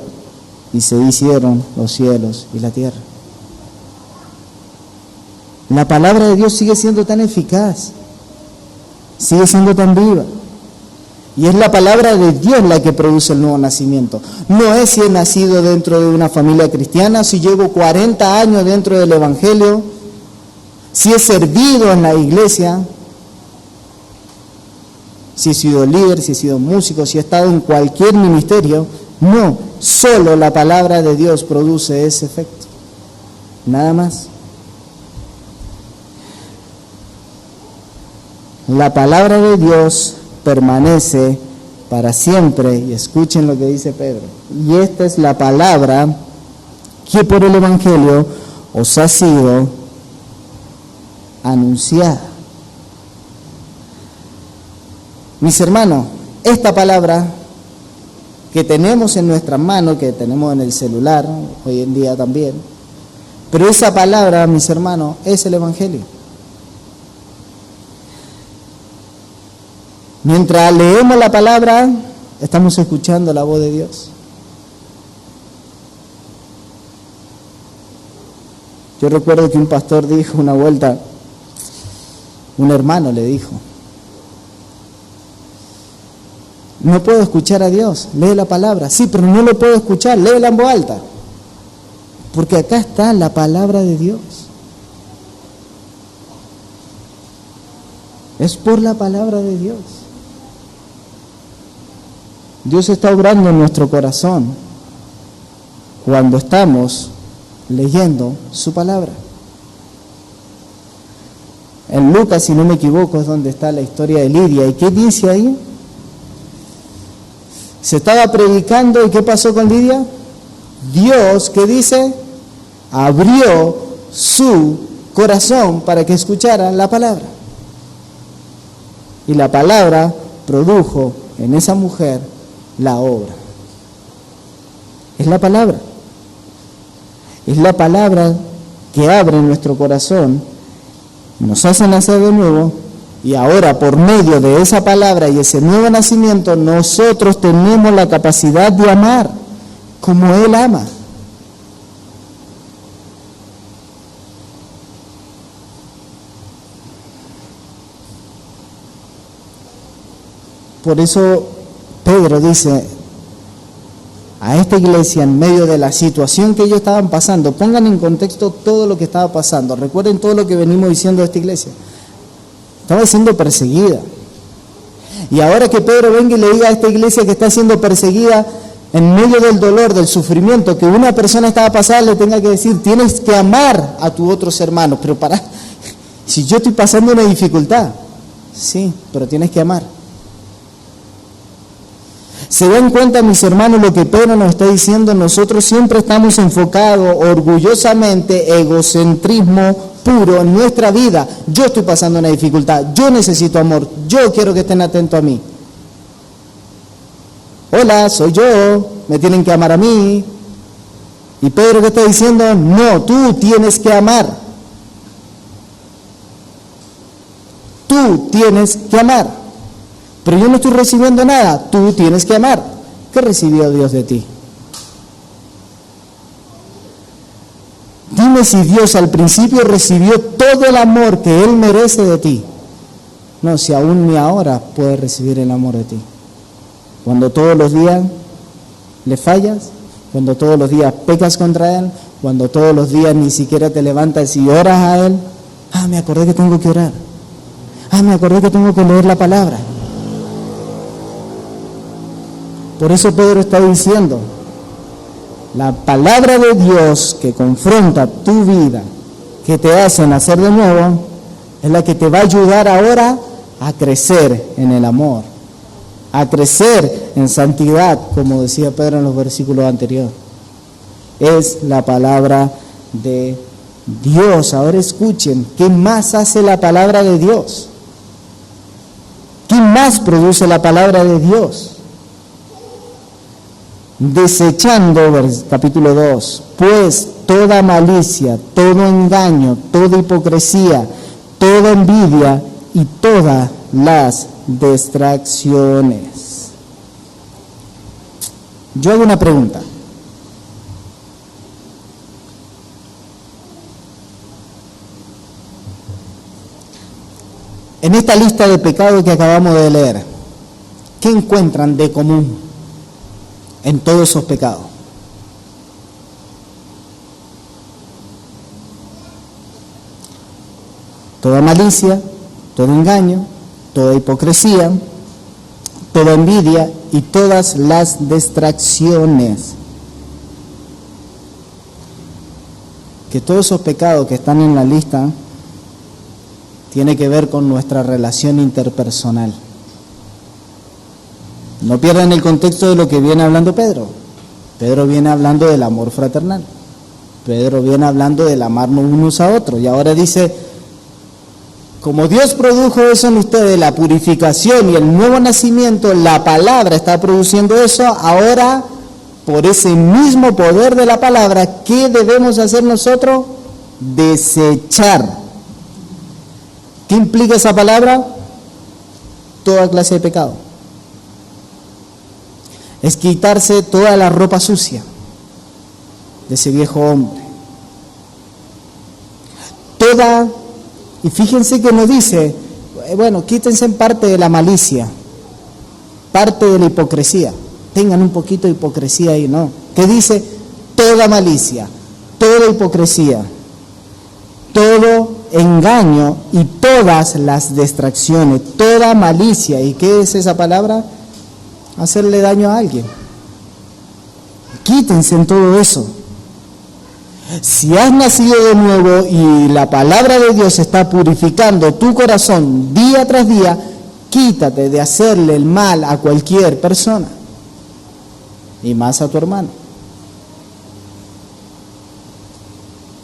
y se hicieron los cielos y la tierra. La palabra de Dios sigue siendo tan eficaz, sigue siendo tan viva. Y es la palabra de Dios la que produce el nuevo nacimiento. No es si he nacido dentro de una familia cristiana, si llevo 40 años dentro del Evangelio, si he servido en la iglesia, si he sido líder, si he sido músico, si he estado en cualquier ministerio. No, solo la palabra de Dios produce ese efecto. Nada más. La palabra de Dios permanece para siempre, y escuchen lo que dice Pedro. Y esta es la palabra que por el Evangelio os ha sido anunciada. Mis hermanos, esta palabra que tenemos en nuestras manos, que tenemos en el celular, hoy en día también, pero esa palabra, mis hermanos, es el Evangelio. Mientras leemos la palabra, estamos escuchando la voz de Dios. Yo recuerdo que un pastor dijo una vuelta, un hermano le dijo: no puedo escuchar a Dios, lee la palabra. Sí, pero no lo puedo escuchar, léela en voz alta. Porque acá está la palabra de Dios. Es por la palabra de Dios. Dios está obrando en nuestro corazón cuando estamos leyendo su palabra. En Lucas, si no me equivoco, es donde está la historia de Lidia. ¿Y qué dice ahí? Se estaba predicando, ¿y qué pasó con Lidia? Dios, ¿qué dice? Abrió su corazón para que escuchara la palabra. Y la palabra produjo en esa mujer la obra. Es la palabra. Es la palabra que abre nuestro corazón, nos hace nacer de nuevo, y ahora por medio de esa palabra y ese nuevo nacimiento, nosotros tenemos la capacidad de amar como Él ama. Por eso Pedro dice a esta iglesia, en medio de la situación que ellos estaban pasando, pongan en contexto todo lo que estaba pasando, recuerden todo lo que venimos diciendo de esta iglesia, estaba siendo perseguida, y ahora que Pedro venga y le diga a esta iglesia que está siendo perseguida en medio del dolor, del sufrimiento, que una persona estaba pasando, le tenga que decir, tienes que amar a tus otros hermanos, pero si yo estoy pasando una dificultad, sí, pero tienes que amar. ¿Se dan cuenta, mis hermanos, lo que Pedro nos está diciendo? Nosotros siempre estamos enfocados orgullosamente, egocentrismo puro en nuestra vida. Yo estoy pasando una dificultad, yo necesito amor, yo quiero que estén atentos a mí. Hola, soy yo, me tienen que amar a mí. Y Pedro, ¿qué está diciendo? No, tú tienes que amar. Tú tienes que amar. Pero yo no estoy recibiendo nada, tú tienes que amar. ¿Qué recibió Dios de ti? Dime si Dios al principio recibió todo el amor que Él merece de ti. No, si aún ni ahora puede recibir el amor de ti. Cuando todos los días le fallas, cuando todos los días pecas contra Él, cuando todos los días ni siquiera te levantas y oras a Él. Me acordé que tengo que orar. Me acordé que tengo que leer la palabra. Por eso Pedro está diciendo, la palabra de Dios que confronta tu vida, que te hace nacer de nuevo, es la que te va a ayudar ahora a crecer en el amor, a crecer en santidad, como decía Pedro en los versículos anteriores. Es la palabra de Dios. Ahora escuchen, ¿qué más hace la palabra de Dios? ¿Qué más produce la palabra de Dios? Desechando, capítulo 2, pues toda malicia, todo engaño, toda hipocresía, toda envidia y todas las distracciones. Yo hago una pregunta. En esta lista de pecados que acabamos de leer, ¿qué encuentran de común en todos esos pecados? Toda malicia, todo engaño, toda hipocresía, toda envidia y todas las distracciones. Que todos esos pecados que están en la lista tienen que ver con nuestra relación interpersonal. No pierdan el contexto de lo que viene hablando Pedro. Pedro viene hablando del amor fraternal. Pedro viene hablando del amarnos unos a otros. Y ahora dice, como Dios produjo eso en ustedes, la purificación y el nuevo nacimiento, la palabra está produciendo eso, ahora, por ese mismo poder de la palabra, ¿qué debemos hacer nosotros? Desechar. ¿Qué implica esa palabra? Toda clase de pecado. Es quitarse toda la ropa sucia de ese viejo hombre. Y fíjense que nos dice, bueno, quítense en parte de la malicia, parte de la hipocresía. Tengan un poquito de hipocresía ahí, ¿no? ¿Qué dice? Toda malicia, toda hipocresía, todo engaño y todas las distracciones, toda malicia. ¿Y qué es esa palabra? Hacerle daño a alguien. Quítense en todo eso. Si has nacido de nuevo y la palabra de Dios está purificando tu corazón día tras día, quítate de hacerle el mal a cualquier persona, y más a tu hermano.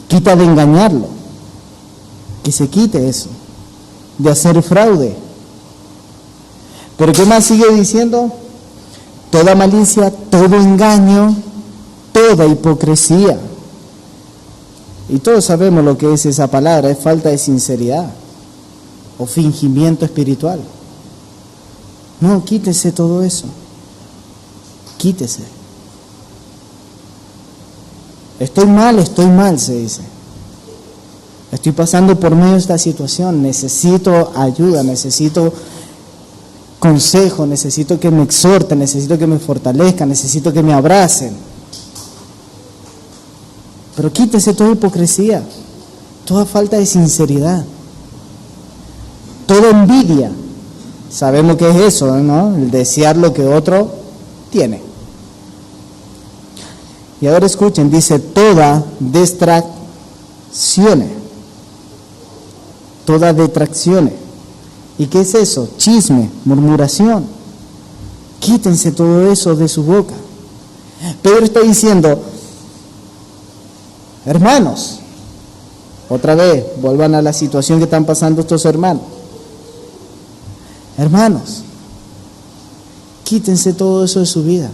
Quita de engañarlo, que se quite eso, de hacer fraude. Pero ¿qué más sigue diciendo? Toda malicia, todo engaño, toda hipocresía. Y todos sabemos lo que es esa palabra, es falta de sinceridad o fingimiento espiritual. No, quítese todo eso. Quítese. Estoy mal, se dice. Estoy pasando por medio de esta situación, necesito ayuda, necesito consejo, necesito que me exhorten, necesito que me fortalezcan, necesito que me abracen. Pero quítese toda hipocresía, toda falta de sinceridad, toda envidia. Sabemos que es eso, ¿no? El desear lo que otro tiene. Y ahora escuchen, dice toda distracción. Toda detracción. ¿Y qué es eso? Chisme, murmuración. Quítense todo eso de su boca. Pedro está diciendo, hermanos, otra vez, vuelvan a la situación que están pasando estos hermanos. Hermanos, quítense todo eso de su vida.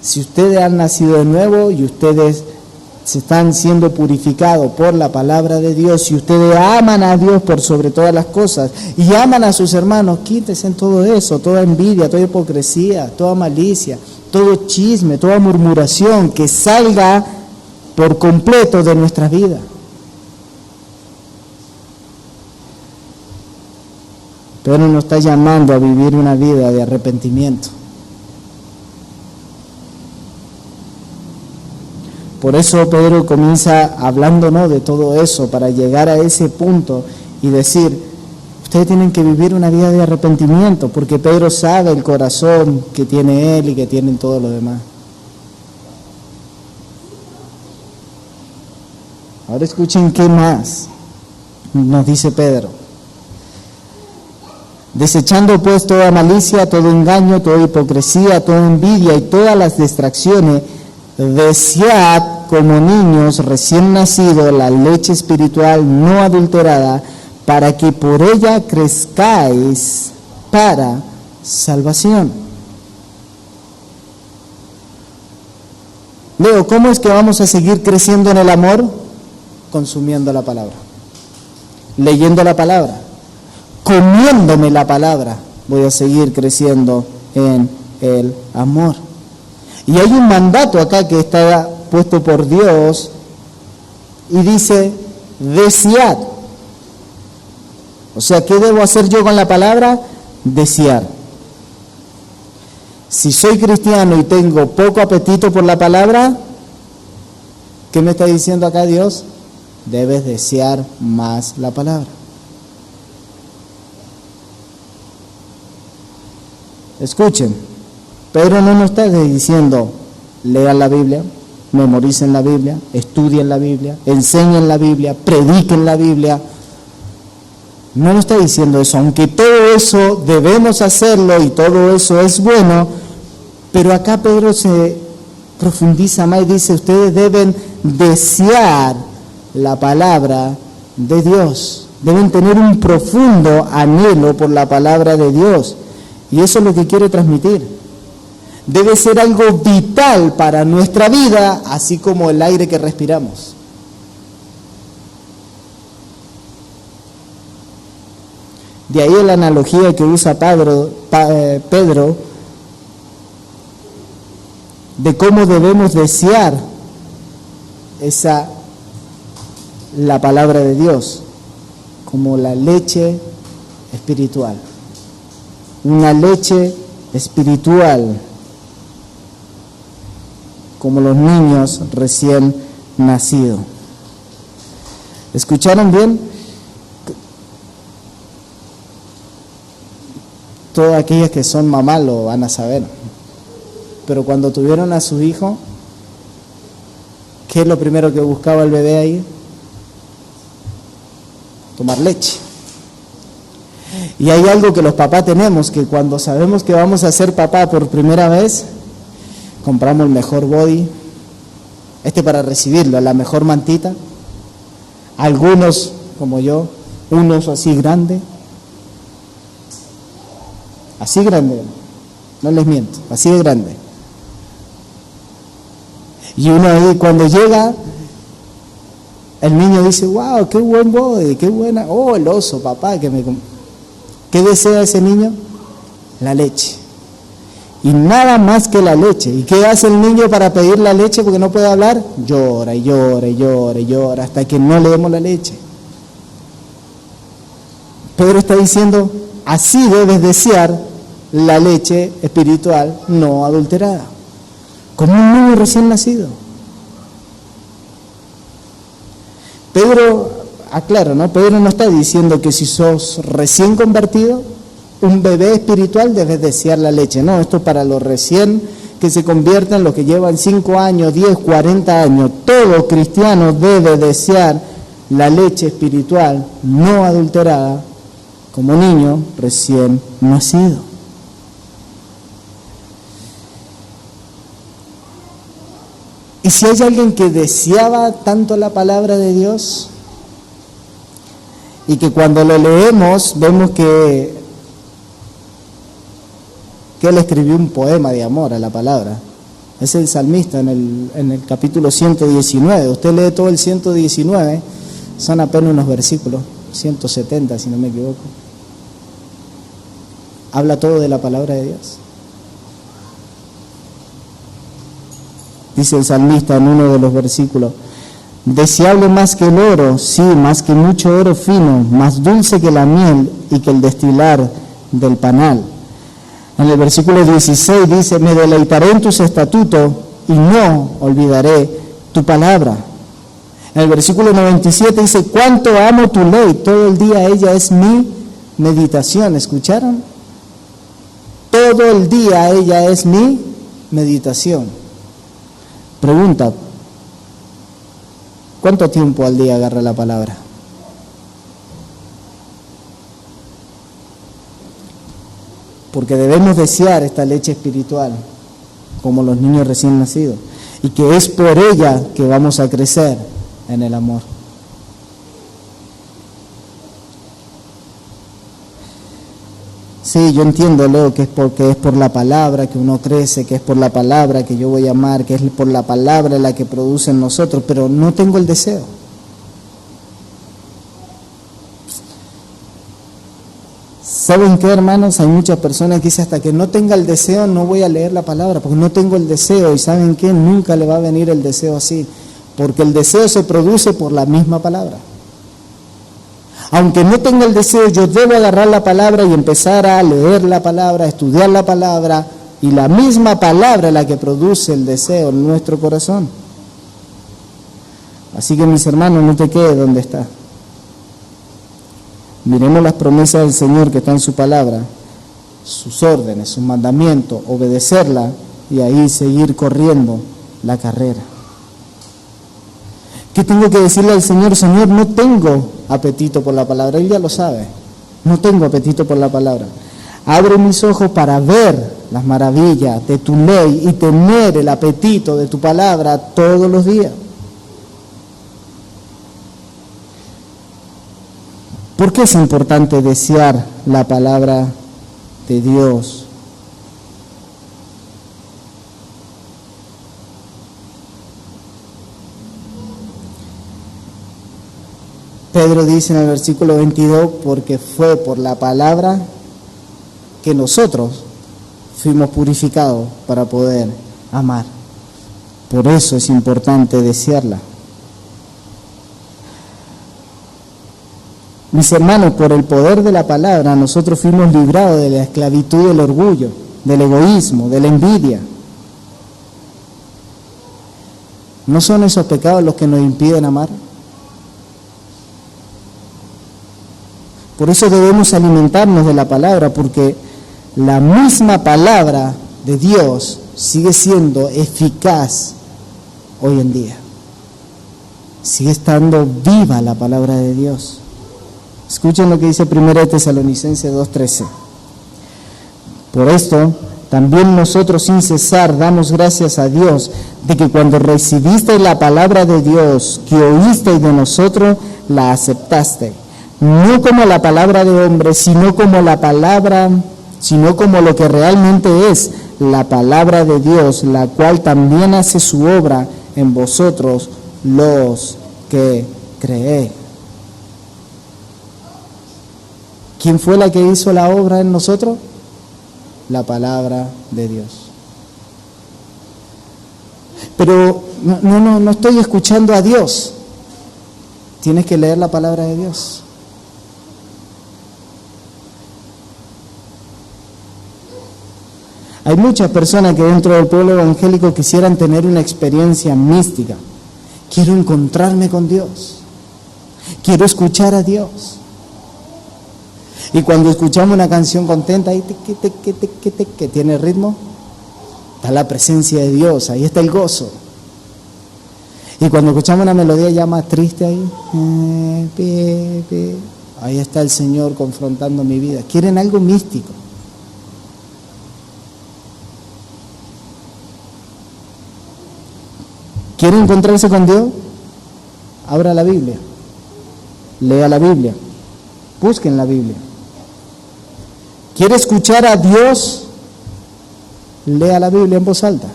Si ustedes han nacido de nuevo y ustedes se están siendo purificados por la palabra de Dios, si ustedes aman a Dios por sobre todas las cosas y aman a sus hermanos, quítense todo eso, toda envidia, toda hipocresía, toda malicia, todo chisme, toda murmuración, que salga por completo de nuestra vida. Pero nos está llamando a vivir una vida de arrepentimiento. Por eso Pedro comienza hablándonos de todo eso, para llegar a ese punto y decir, ustedes tienen que vivir una vida de arrepentimiento, porque Pedro sabe el corazón que tiene él y que tienen todos los demás. Ahora escuchen qué más nos dice Pedro. Desechando pues toda malicia, todo engaño, toda hipocresía, toda envidia y todas las distracciones, desead como niños recién nacidos la leche espiritual no adulterada, para que por ella crezcáis para salvación. Leo, ¿cómo es que vamos a seguir creciendo en el amor? Consumiendo la palabra, leyendo la palabra, comiéndome la palabra, voy a seguir creciendo en el amor. Y hay un mandato acá que está puesto por Dios y dice, desear. O sea, ¿qué debo hacer yo con la palabra? Desear. Si soy cristiano y tengo poco apetito por la palabra, ¿qué me está diciendo acá Dios? Debes desear más la palabra. Escuchen, Pedro no nos está diciendo, lean la Biblia, memoricen la Biblia, estudien la Biblia, enseñen la Biblia, prediquen la Biblia. No nos está diciendo eso, aunque todo eso debemos hacerlo y todo eso es bueno, pero acá Pedro se profundiza más y dice, ustedes deben desear la palabra de Dios, deben tener un profundo anhelo por la palabra de Dios, y eso es lo que quiere transmitir. Debe ser algo vital para nuestra vida, así como el aire que respiramos. De ahí la analogía que usa Pedro de cómo debemos desear la palabra de Dios, como la leche espiritual. Una leche espiritual, como los niños recién nacidos. ¿Escucharon bien? Todas aquellas que son mamás lo van a saber. Pero cuando tuvieron a su hijo, ¿qué es lo primero que buscaba el bebé ahí? Tomar leche. Y hay algo que los papás tenemos, que cuando sabemos que vamos a ser papá por primera vez, compramos el mejor body, para recibirlo, la mejor mantita. Algunos, como yo, unos así grande, no les miento, así de grande. Y uno ahí cuando llega, el niño dice, wow, qué buen body, qué buena, oh, el oso, papá, ¿qué desea ese niño? La leche. Y nada más que la leche. ¿Y qué hace el niño para pedir la leche porque no puede hablar? Llora y llora y llora y llora hasta que no le demos la leche. Pedro está diciendo, así debes desear la leche espiritual no adulterada, como un niño recién nacido. Pedro aclara, ¿no? Pedro no está diciendo que si sos recién convertido, un bebé espiritual debes desear la leche. No, esto es para los recién que se convierten, los que llevan 5 años, 10, 40 años. Todo cristiano debe desear la leche espiritual no adulterada como niño recién nacido. Y si hay alguien que deseaba tanto la palabra de Dios y que cuando lo leemos vemos que él escribió un poema de amor a la palabra, es el salmista en el capítulo 119. Usted lee todo el 119, son apenas unos versículos, 170 si no me equivoco. Habla todo de la palabra de Dios. Dice el salmista en uno de los versículos, deseable más que el oro, sí, más que mucho oro fino, más dulce que la miel y que el destilar del panal. En el versículo 16 dice, me deleitaré en tus estatutos y no olvidaré tu palabra. En el versículo 97 dice, cuánto amo tu ley, todo el día ella es mi meditación. ¿Escucharon? Todo el día ella es mi meditación. Pregunta, ¿cuánto tiempo al día agarra la palabra? Porque debemos desear esta leche espiritual, como los niños recién nacidos, y que es por ella que vamos a crecer en el amor. Sí, yo entiendo, Leo, que es porque es por la palabra que uno crece, que es por la palabra que yo voy a amar, que es por la palabra la que produce en nosotros, pero no tengo el deseo. ¿Saben qué, hermanos? Hay muchas personas que dicen, hasta que no tenga el deseo no voy a leer la palabra, porque no tengo el deseo. ¿Y saben qué? Nunca le va a venir el deseo así, porque el deseo se produce por la misma palabra. Aunque no tenga el deseo, yo debo agarrar la palabra y empezar a leer la palabra, a estudiar la palabra, y la misma palabra es la que produce el deseo en nuestro corazón. Así que, mis hermanos, no te quedes donde estás. Miremos las promesas del Señor que están en su palabra, sus órdenes, sus mandamientos, obedecerla y ahí seguir corriendo la carrera. ¿Qué tengo que decirle al Señor? Señor, no tengo apetito por la palabra. Él ya lo sabe. No tengo apetito por la palabra. Abre mis ojos para ver las maravillas de tu ley y tener el apetito de tu palabra todos los días. ¿Por qué es importante desear la palabra de Dios? Pedro dice en el versículo 22, porque fue por la palabra que nosotros fuimos purificados para poder amar. Por eso es importante desearla. Mis hermanos, por el poder de la palabra, nosotros fuimos librados de la esclavitud del orgullo, del egoísmo, de la envidia. ¿No son esos pecados los que nos impiden amar? Por eso debemos alimentarnos de la palabra, porque la misma palabra de Dios sigue siendo eficaz hoy en día. Sigue estando viva la palabra de Dios. Escuchen lo que dice 1 Tesalonicenses 2:13. Por esto, también nosotros sin cesar damos gracias a Dios de que cuando recibisteis la palabra de Dios que oísteis de nosotros, la aceptaste. No como la palabra de hombre, sino como lo que realmente es la palabra de Dios, la cual también hace su obra en vosotros los que creéis. ¿Quién fue la que hizo la obra en nosotros? La palabra de Dios. Pero no estoy escuchando a Dios. Tienes que leer la palabra de Dios. Hay muchas personas que dentro del pueblo evangélico quisieran tener una experiencia mística. Quiero encontrarme con Dios. Quiero escuchar a Dios. Y cuando escuchamos una canción contenta que tiene ritmo, está la presencia de Dios, ahí está el gozo. Y cuando escuchamos una melodía ya más triste ahí está el Señor confrontando mi vida. Quieren algo místico. ¿Quieren encontrarse con Dios? Abra la Biblia, lea la Biblia, busquen la Biblia. ¿Quiere escuchar a Dios? Lea la Biblia en voz alta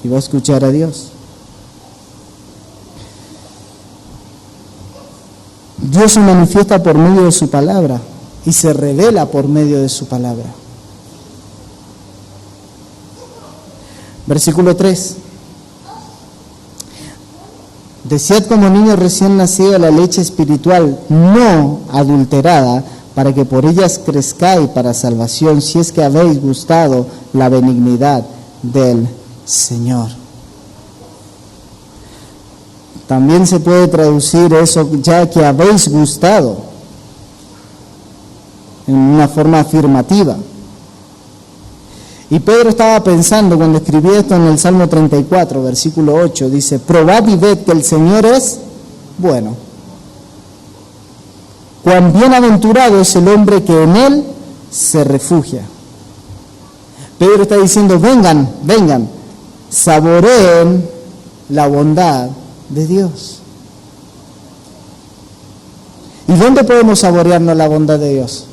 y va a escuchar a Dios. Dios se manifiesta por medio de su palabra y se revela por medio de su palabra. Versículo 3. Desead como niños recién nacidos la leche espiritual no adulterada, para que por ellas crezcáis para salvación, si es que habéis gustado la benignidad del Señor. También se puede traducir eso, ya que habéis gustado, en una forma afirmativa. Y Pedro estaba pensando cuando escribió esto en el Salmo 34, versículo 8, dice: probad y ved que el Señor es bueno. Cuán bienaventurado es el hombre que en Él se refugia. Pedro está diciendo: vengan, saboreen la bondad de Dios. ¿Y dónde podemos saborearnos la bondad de Dios?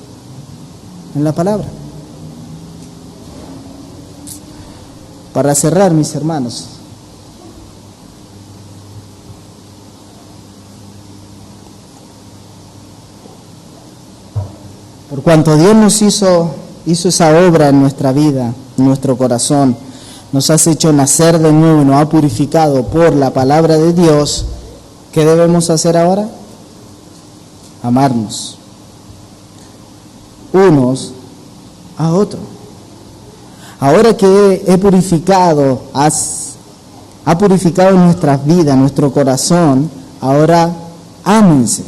En la palabra. Para cerrar, mis hermanos, por cuanto Dios nos hizo esa obra en nuestra vida, en nuestro corazón, nos has hecho nacer de nuevo y nos ha purificado por la palabra de Dios, ¿qué debemos hacer ahora? Amarnos unos a otros. Ahora que he purificado, ha purificado nuestras vidas, nuestro corazón, ahora ámense.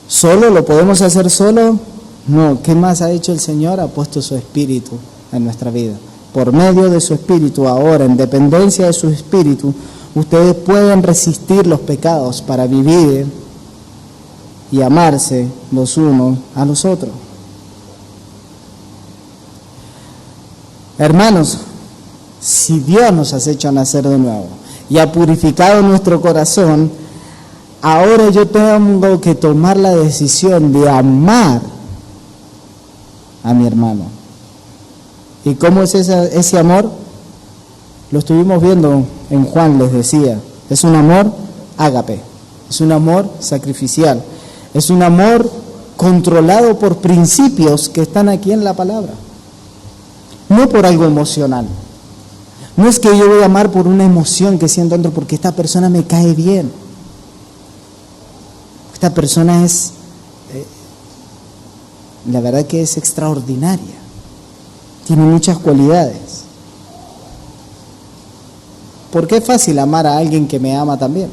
¿Solo lo podemos hacer solo? No, ¿qué más ha hecho el Señor? Ha puesto su Espíritu en nuestra vida. Por medio de su Espíritu, ahora, en dependencia de su Espíritu, ustedes pueden resistir los pecados para vivir y amarse los unos a los otros. Hermanos, si Dios nos ha hecho nacer de nuevo y ha purificado nuestro corazón, ahora yo tengo que tomar la decisión de amar a mi hermano. ¿Y cómo es ese amor? Lo estuvimos viendo en Juan, les decía. Es un amor ágape, es un amor sacrificial, es un amor controlado por principios que están aquí en la palabra. No por algo emocional. No es que yo voy a amar por una emoción que siento dentro, porque esta persona me cae bien. Esta persona es, la verdad que es extraordinaria. Tiene muchas cualidades. Porque es fácil amar a alguien que me ama también.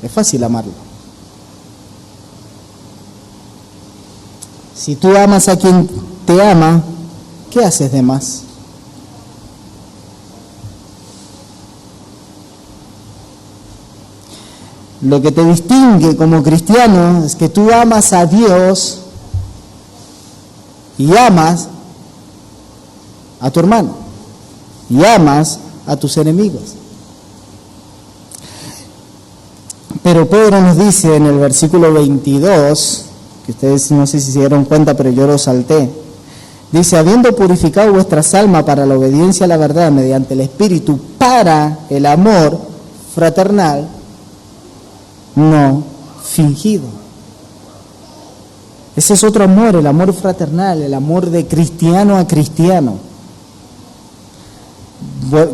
Es fácil amarlo. Si tú amas a quien te ama, ¿qué haces de más? Lo que te distingue como cristiano es que tú amas a Dios y amas a tu hermano y amas a tus enemigos. Pero Pedro nos dice en el versículo 22, que ustedes no sé si se dieron cuenta, pero yo lo salté, Dice, habiendo purificado vuestras almas para la obediencia a la verdad mediante el Espíritu, para el amor fraternal no fingido. Ese es otro amor, el amor fraternal, el amor de cristiano a cristiano.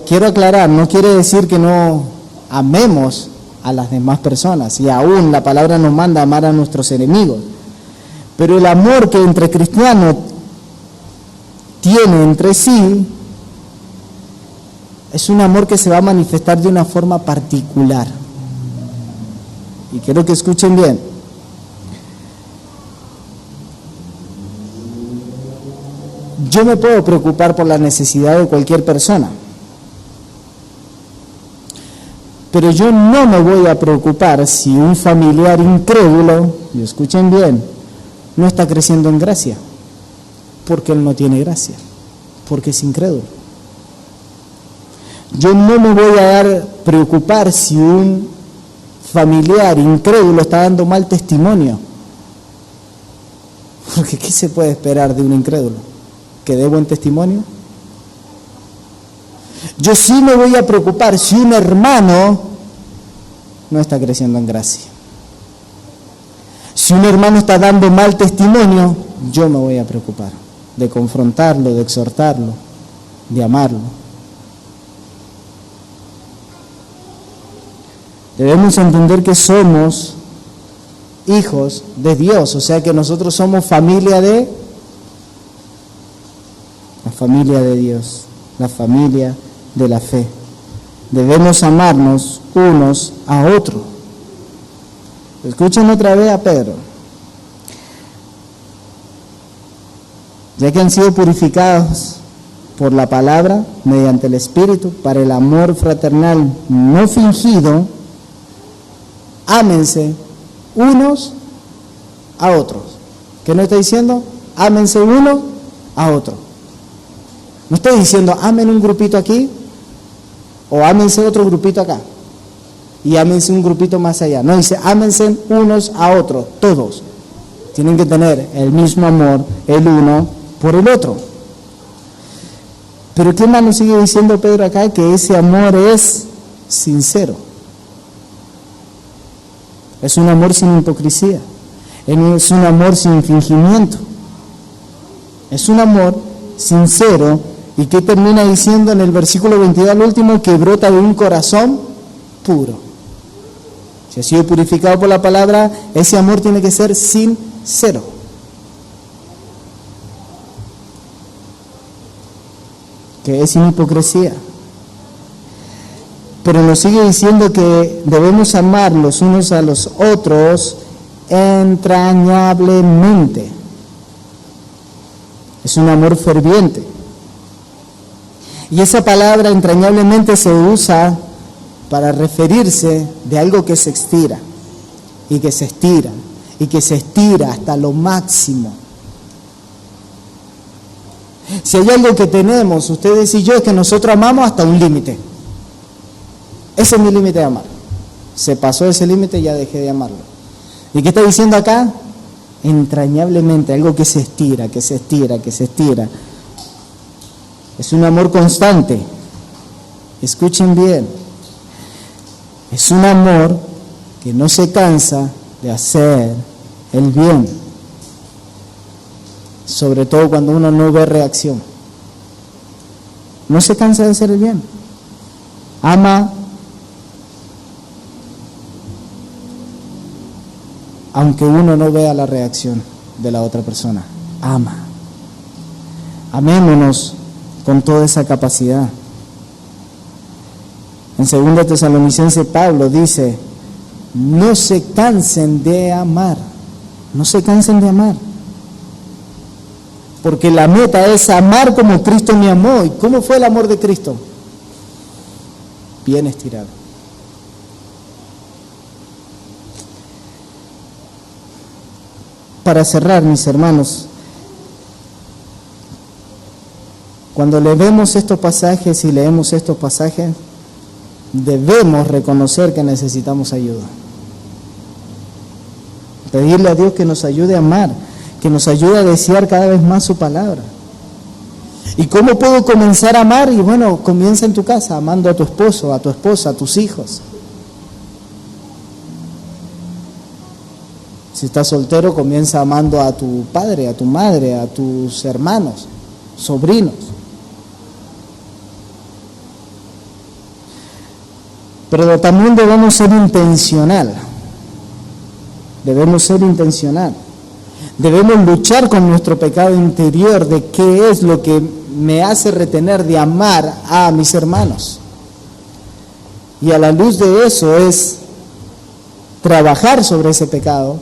Quiero aclarar, no quiere decir que no amemos a las demás personas, y aún la palabra nos manda a amar a nuestros enemigos. Pero el amor que entre cristianos tiene entre sí es un amor que se va a manifestar de una forma particular. Y quiero que escuchen bien. Yo me puedo preocupar por la necesidad de cualquier persona, pero yo no me voy a preocupar si un familiar incrédulo, y escuchen bien, no está creciendo en gracia, porque él no tiene gracia, porque es incrédulo. Yo no me voy a preocupar si un familiar incrédulo está dando mal testimonio, porque ¿qué se puede esperar de un incrédulo? ¿Que dé buen testimonio? Yo sí me voy a preocupar si un hermano no está creciendo en gracia. Si un hermano está dando mal testimonio, yo me voy a preocupar de confrontarlo, de exhortarlo, de amarlo. Debemos entender que somos hijos de Dios, o sea que nosotros somos familia de la familia de Dios, la familia de la fe. Debemos amarnos unos a otros. Escuchen otra vez a Pedro. Ya que han sido purificados por la palabra, mediante el Espíritu, para el amor fraternal no fingido, ámense unos a otros. ¿Qué no está diciendo? Ámense uno a otro. No estoy diciendo amen un grupito aquí o ámense otro grupito acá y ámense un grupito más allá. No, dice ámense unos a otros, todos. Tienen que tener el mismo amor el uno por el otro. Pero ¿qué más nos sigue diciendo Pedro acá? Que ese amor es sincero. Es un amor sin hipocresía. Es un amor sin fingimiento. Es un amor sincero. ¿Y qué termina diciendo en el versículo 22 al último? Que brota de un corazón puro. Si ha sido purificado por la palabra, ese amor tiene que ser sincero. Que es sin hipocresía. Pero nos sigue diciendo que debemos amar los unos a los otros entrañablemente. Es un amor ferviente. Y esa palabra entrañablemente se usa para referirse de algo que se estira y que se estira y que se estira hasta lo máximo. Si hay algo que tenemos, ustedes y yo, es que nosotros amamos hasta un límite. Ese es mi límite de amar. Se pasó ese límite y ya dejé de amarlo. ¿Y qué está diciendo acá? Entrañablemente, algo que se estira, que se estira, que se estira. Es un amor constante. Escuchen bien. Es un amor que no se cansa de hacer el bien. Sobre todo cuando uno no ve reacción. No se cansa de hacer el bien. Ama aunque uno no vea la reacción de la otra persona. Ama. Amémonos con toda esa capacidad. En 2 Tesalonicenses Pablo dice, no se cansen de amar, no se cansen de amar, porque la meta es amar como Cristo me amó. ¿Y cómo fue el amor de Cristo? Bien estirado. Para cerrar, mis hermanos, cuando leemos estos pasajes y leemos estos pasajes, debemos reconocer que necesitamos ayuda. Pedirle a Dios que nos ayude a amar, que nos ayude a desear cada vez más su palabra. ¿Y cómo puedo comenzar a amar? Y bueno, comienza en tu casa, amando a tu esposo, a tu esposa, a tus hijos. Si estás soltero, comienza amando a tu padre, a tu madre, a tus hermanos, sobrinos. Pero también debemos ser intencional. Debemos ser intencional. Debemos luchar con nuestro pecado interior de qué es lo que me hace retener de amar a mis hermanos. Y a la luz de eso es trabajar sobre ese pecado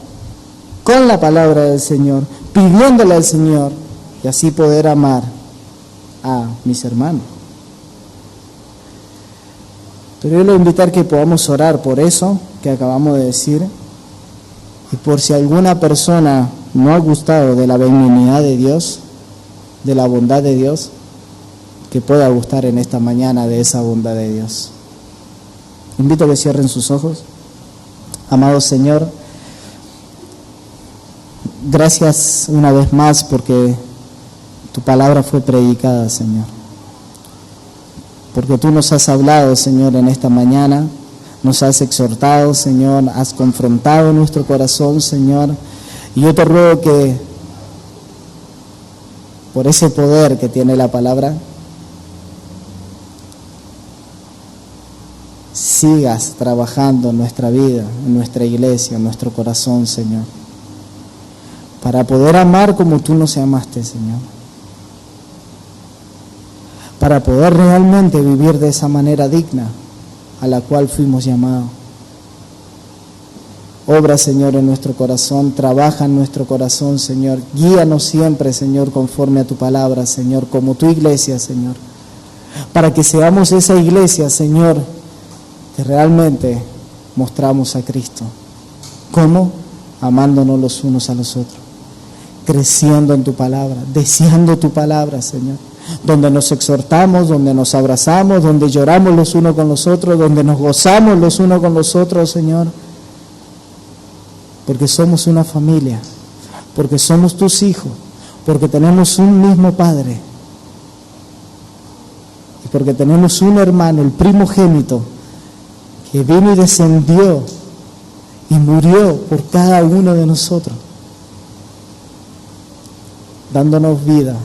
con la palabra del Señor, pidiéndole al Señor y así poder amar a mis hermanos. Pero yo le voy a invitar que podamos orar por eso que acabamos de decir y por si alguna persona no ha gustado de la benignidad de Dios, de la bondad de Dios, que pueda gustar en esta mañana de esa bondad de Dios. Invito a que cierren sus ojos. Amado Señor, gracias una vez más porque tu palabra fue predicada, Señor. Porque tú nos has hablado, Señor, en esta mañana, nos has exhortado, Señor, has confrontado nuestro corazón, Señor. Y yo te ruego que por ese poder que tiene la palabra, sigas trabajando en nuestra vida, en nuestra iglesia, en nuestro corazón, Señor, para poder amar como tú nos amaste, Señor, para poder realmente vivir de esa manera digna a la cual fuimos llamados. Obra, Señor, en nuestro corazón, trabaja en nuestro corazón, Señor, guíanos siempre, Señor, conforme a tu palabra, Señor, como tu iglesia, Señor, para que seamos esa iglesia, Señor, que realmente mostramos a Cristo. ¿Cómo? Amándonos los unos a los otros, creciendo en tu palabra, deseando tu palabra, Señor, donde nos exhortamos, donde nos abrazamos, donde lloramos los unos con los otros, donde nos gozamos los unos con los otros, Señor, porque somos una familia, porque somos tus hijos, porque tenemos un mismo Padre, y porque tenemos un hermano, el primogénito, que vino y descendió y murió por cada uno de nosotros, dándonos vida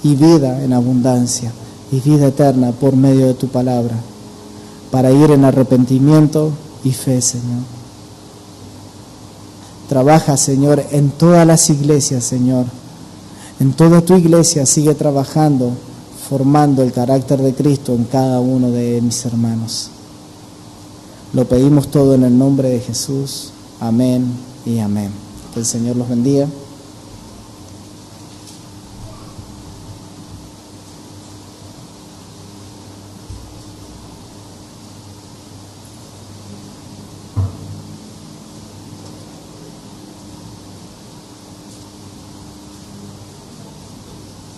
y vida en abundancia y vida eterna por medio de tu palabra, para ir en arrepentimiento y fe, Señor. Trabaja, Señor, en todas las iglesias, Señor. En toda tu iglesia sigue trabajando, formando el carácter de Cristo en cada uno de mis hermanos. Lo pedimos todo en el nombre de Jesús. Amén y amén. Que el Señor los bendiga.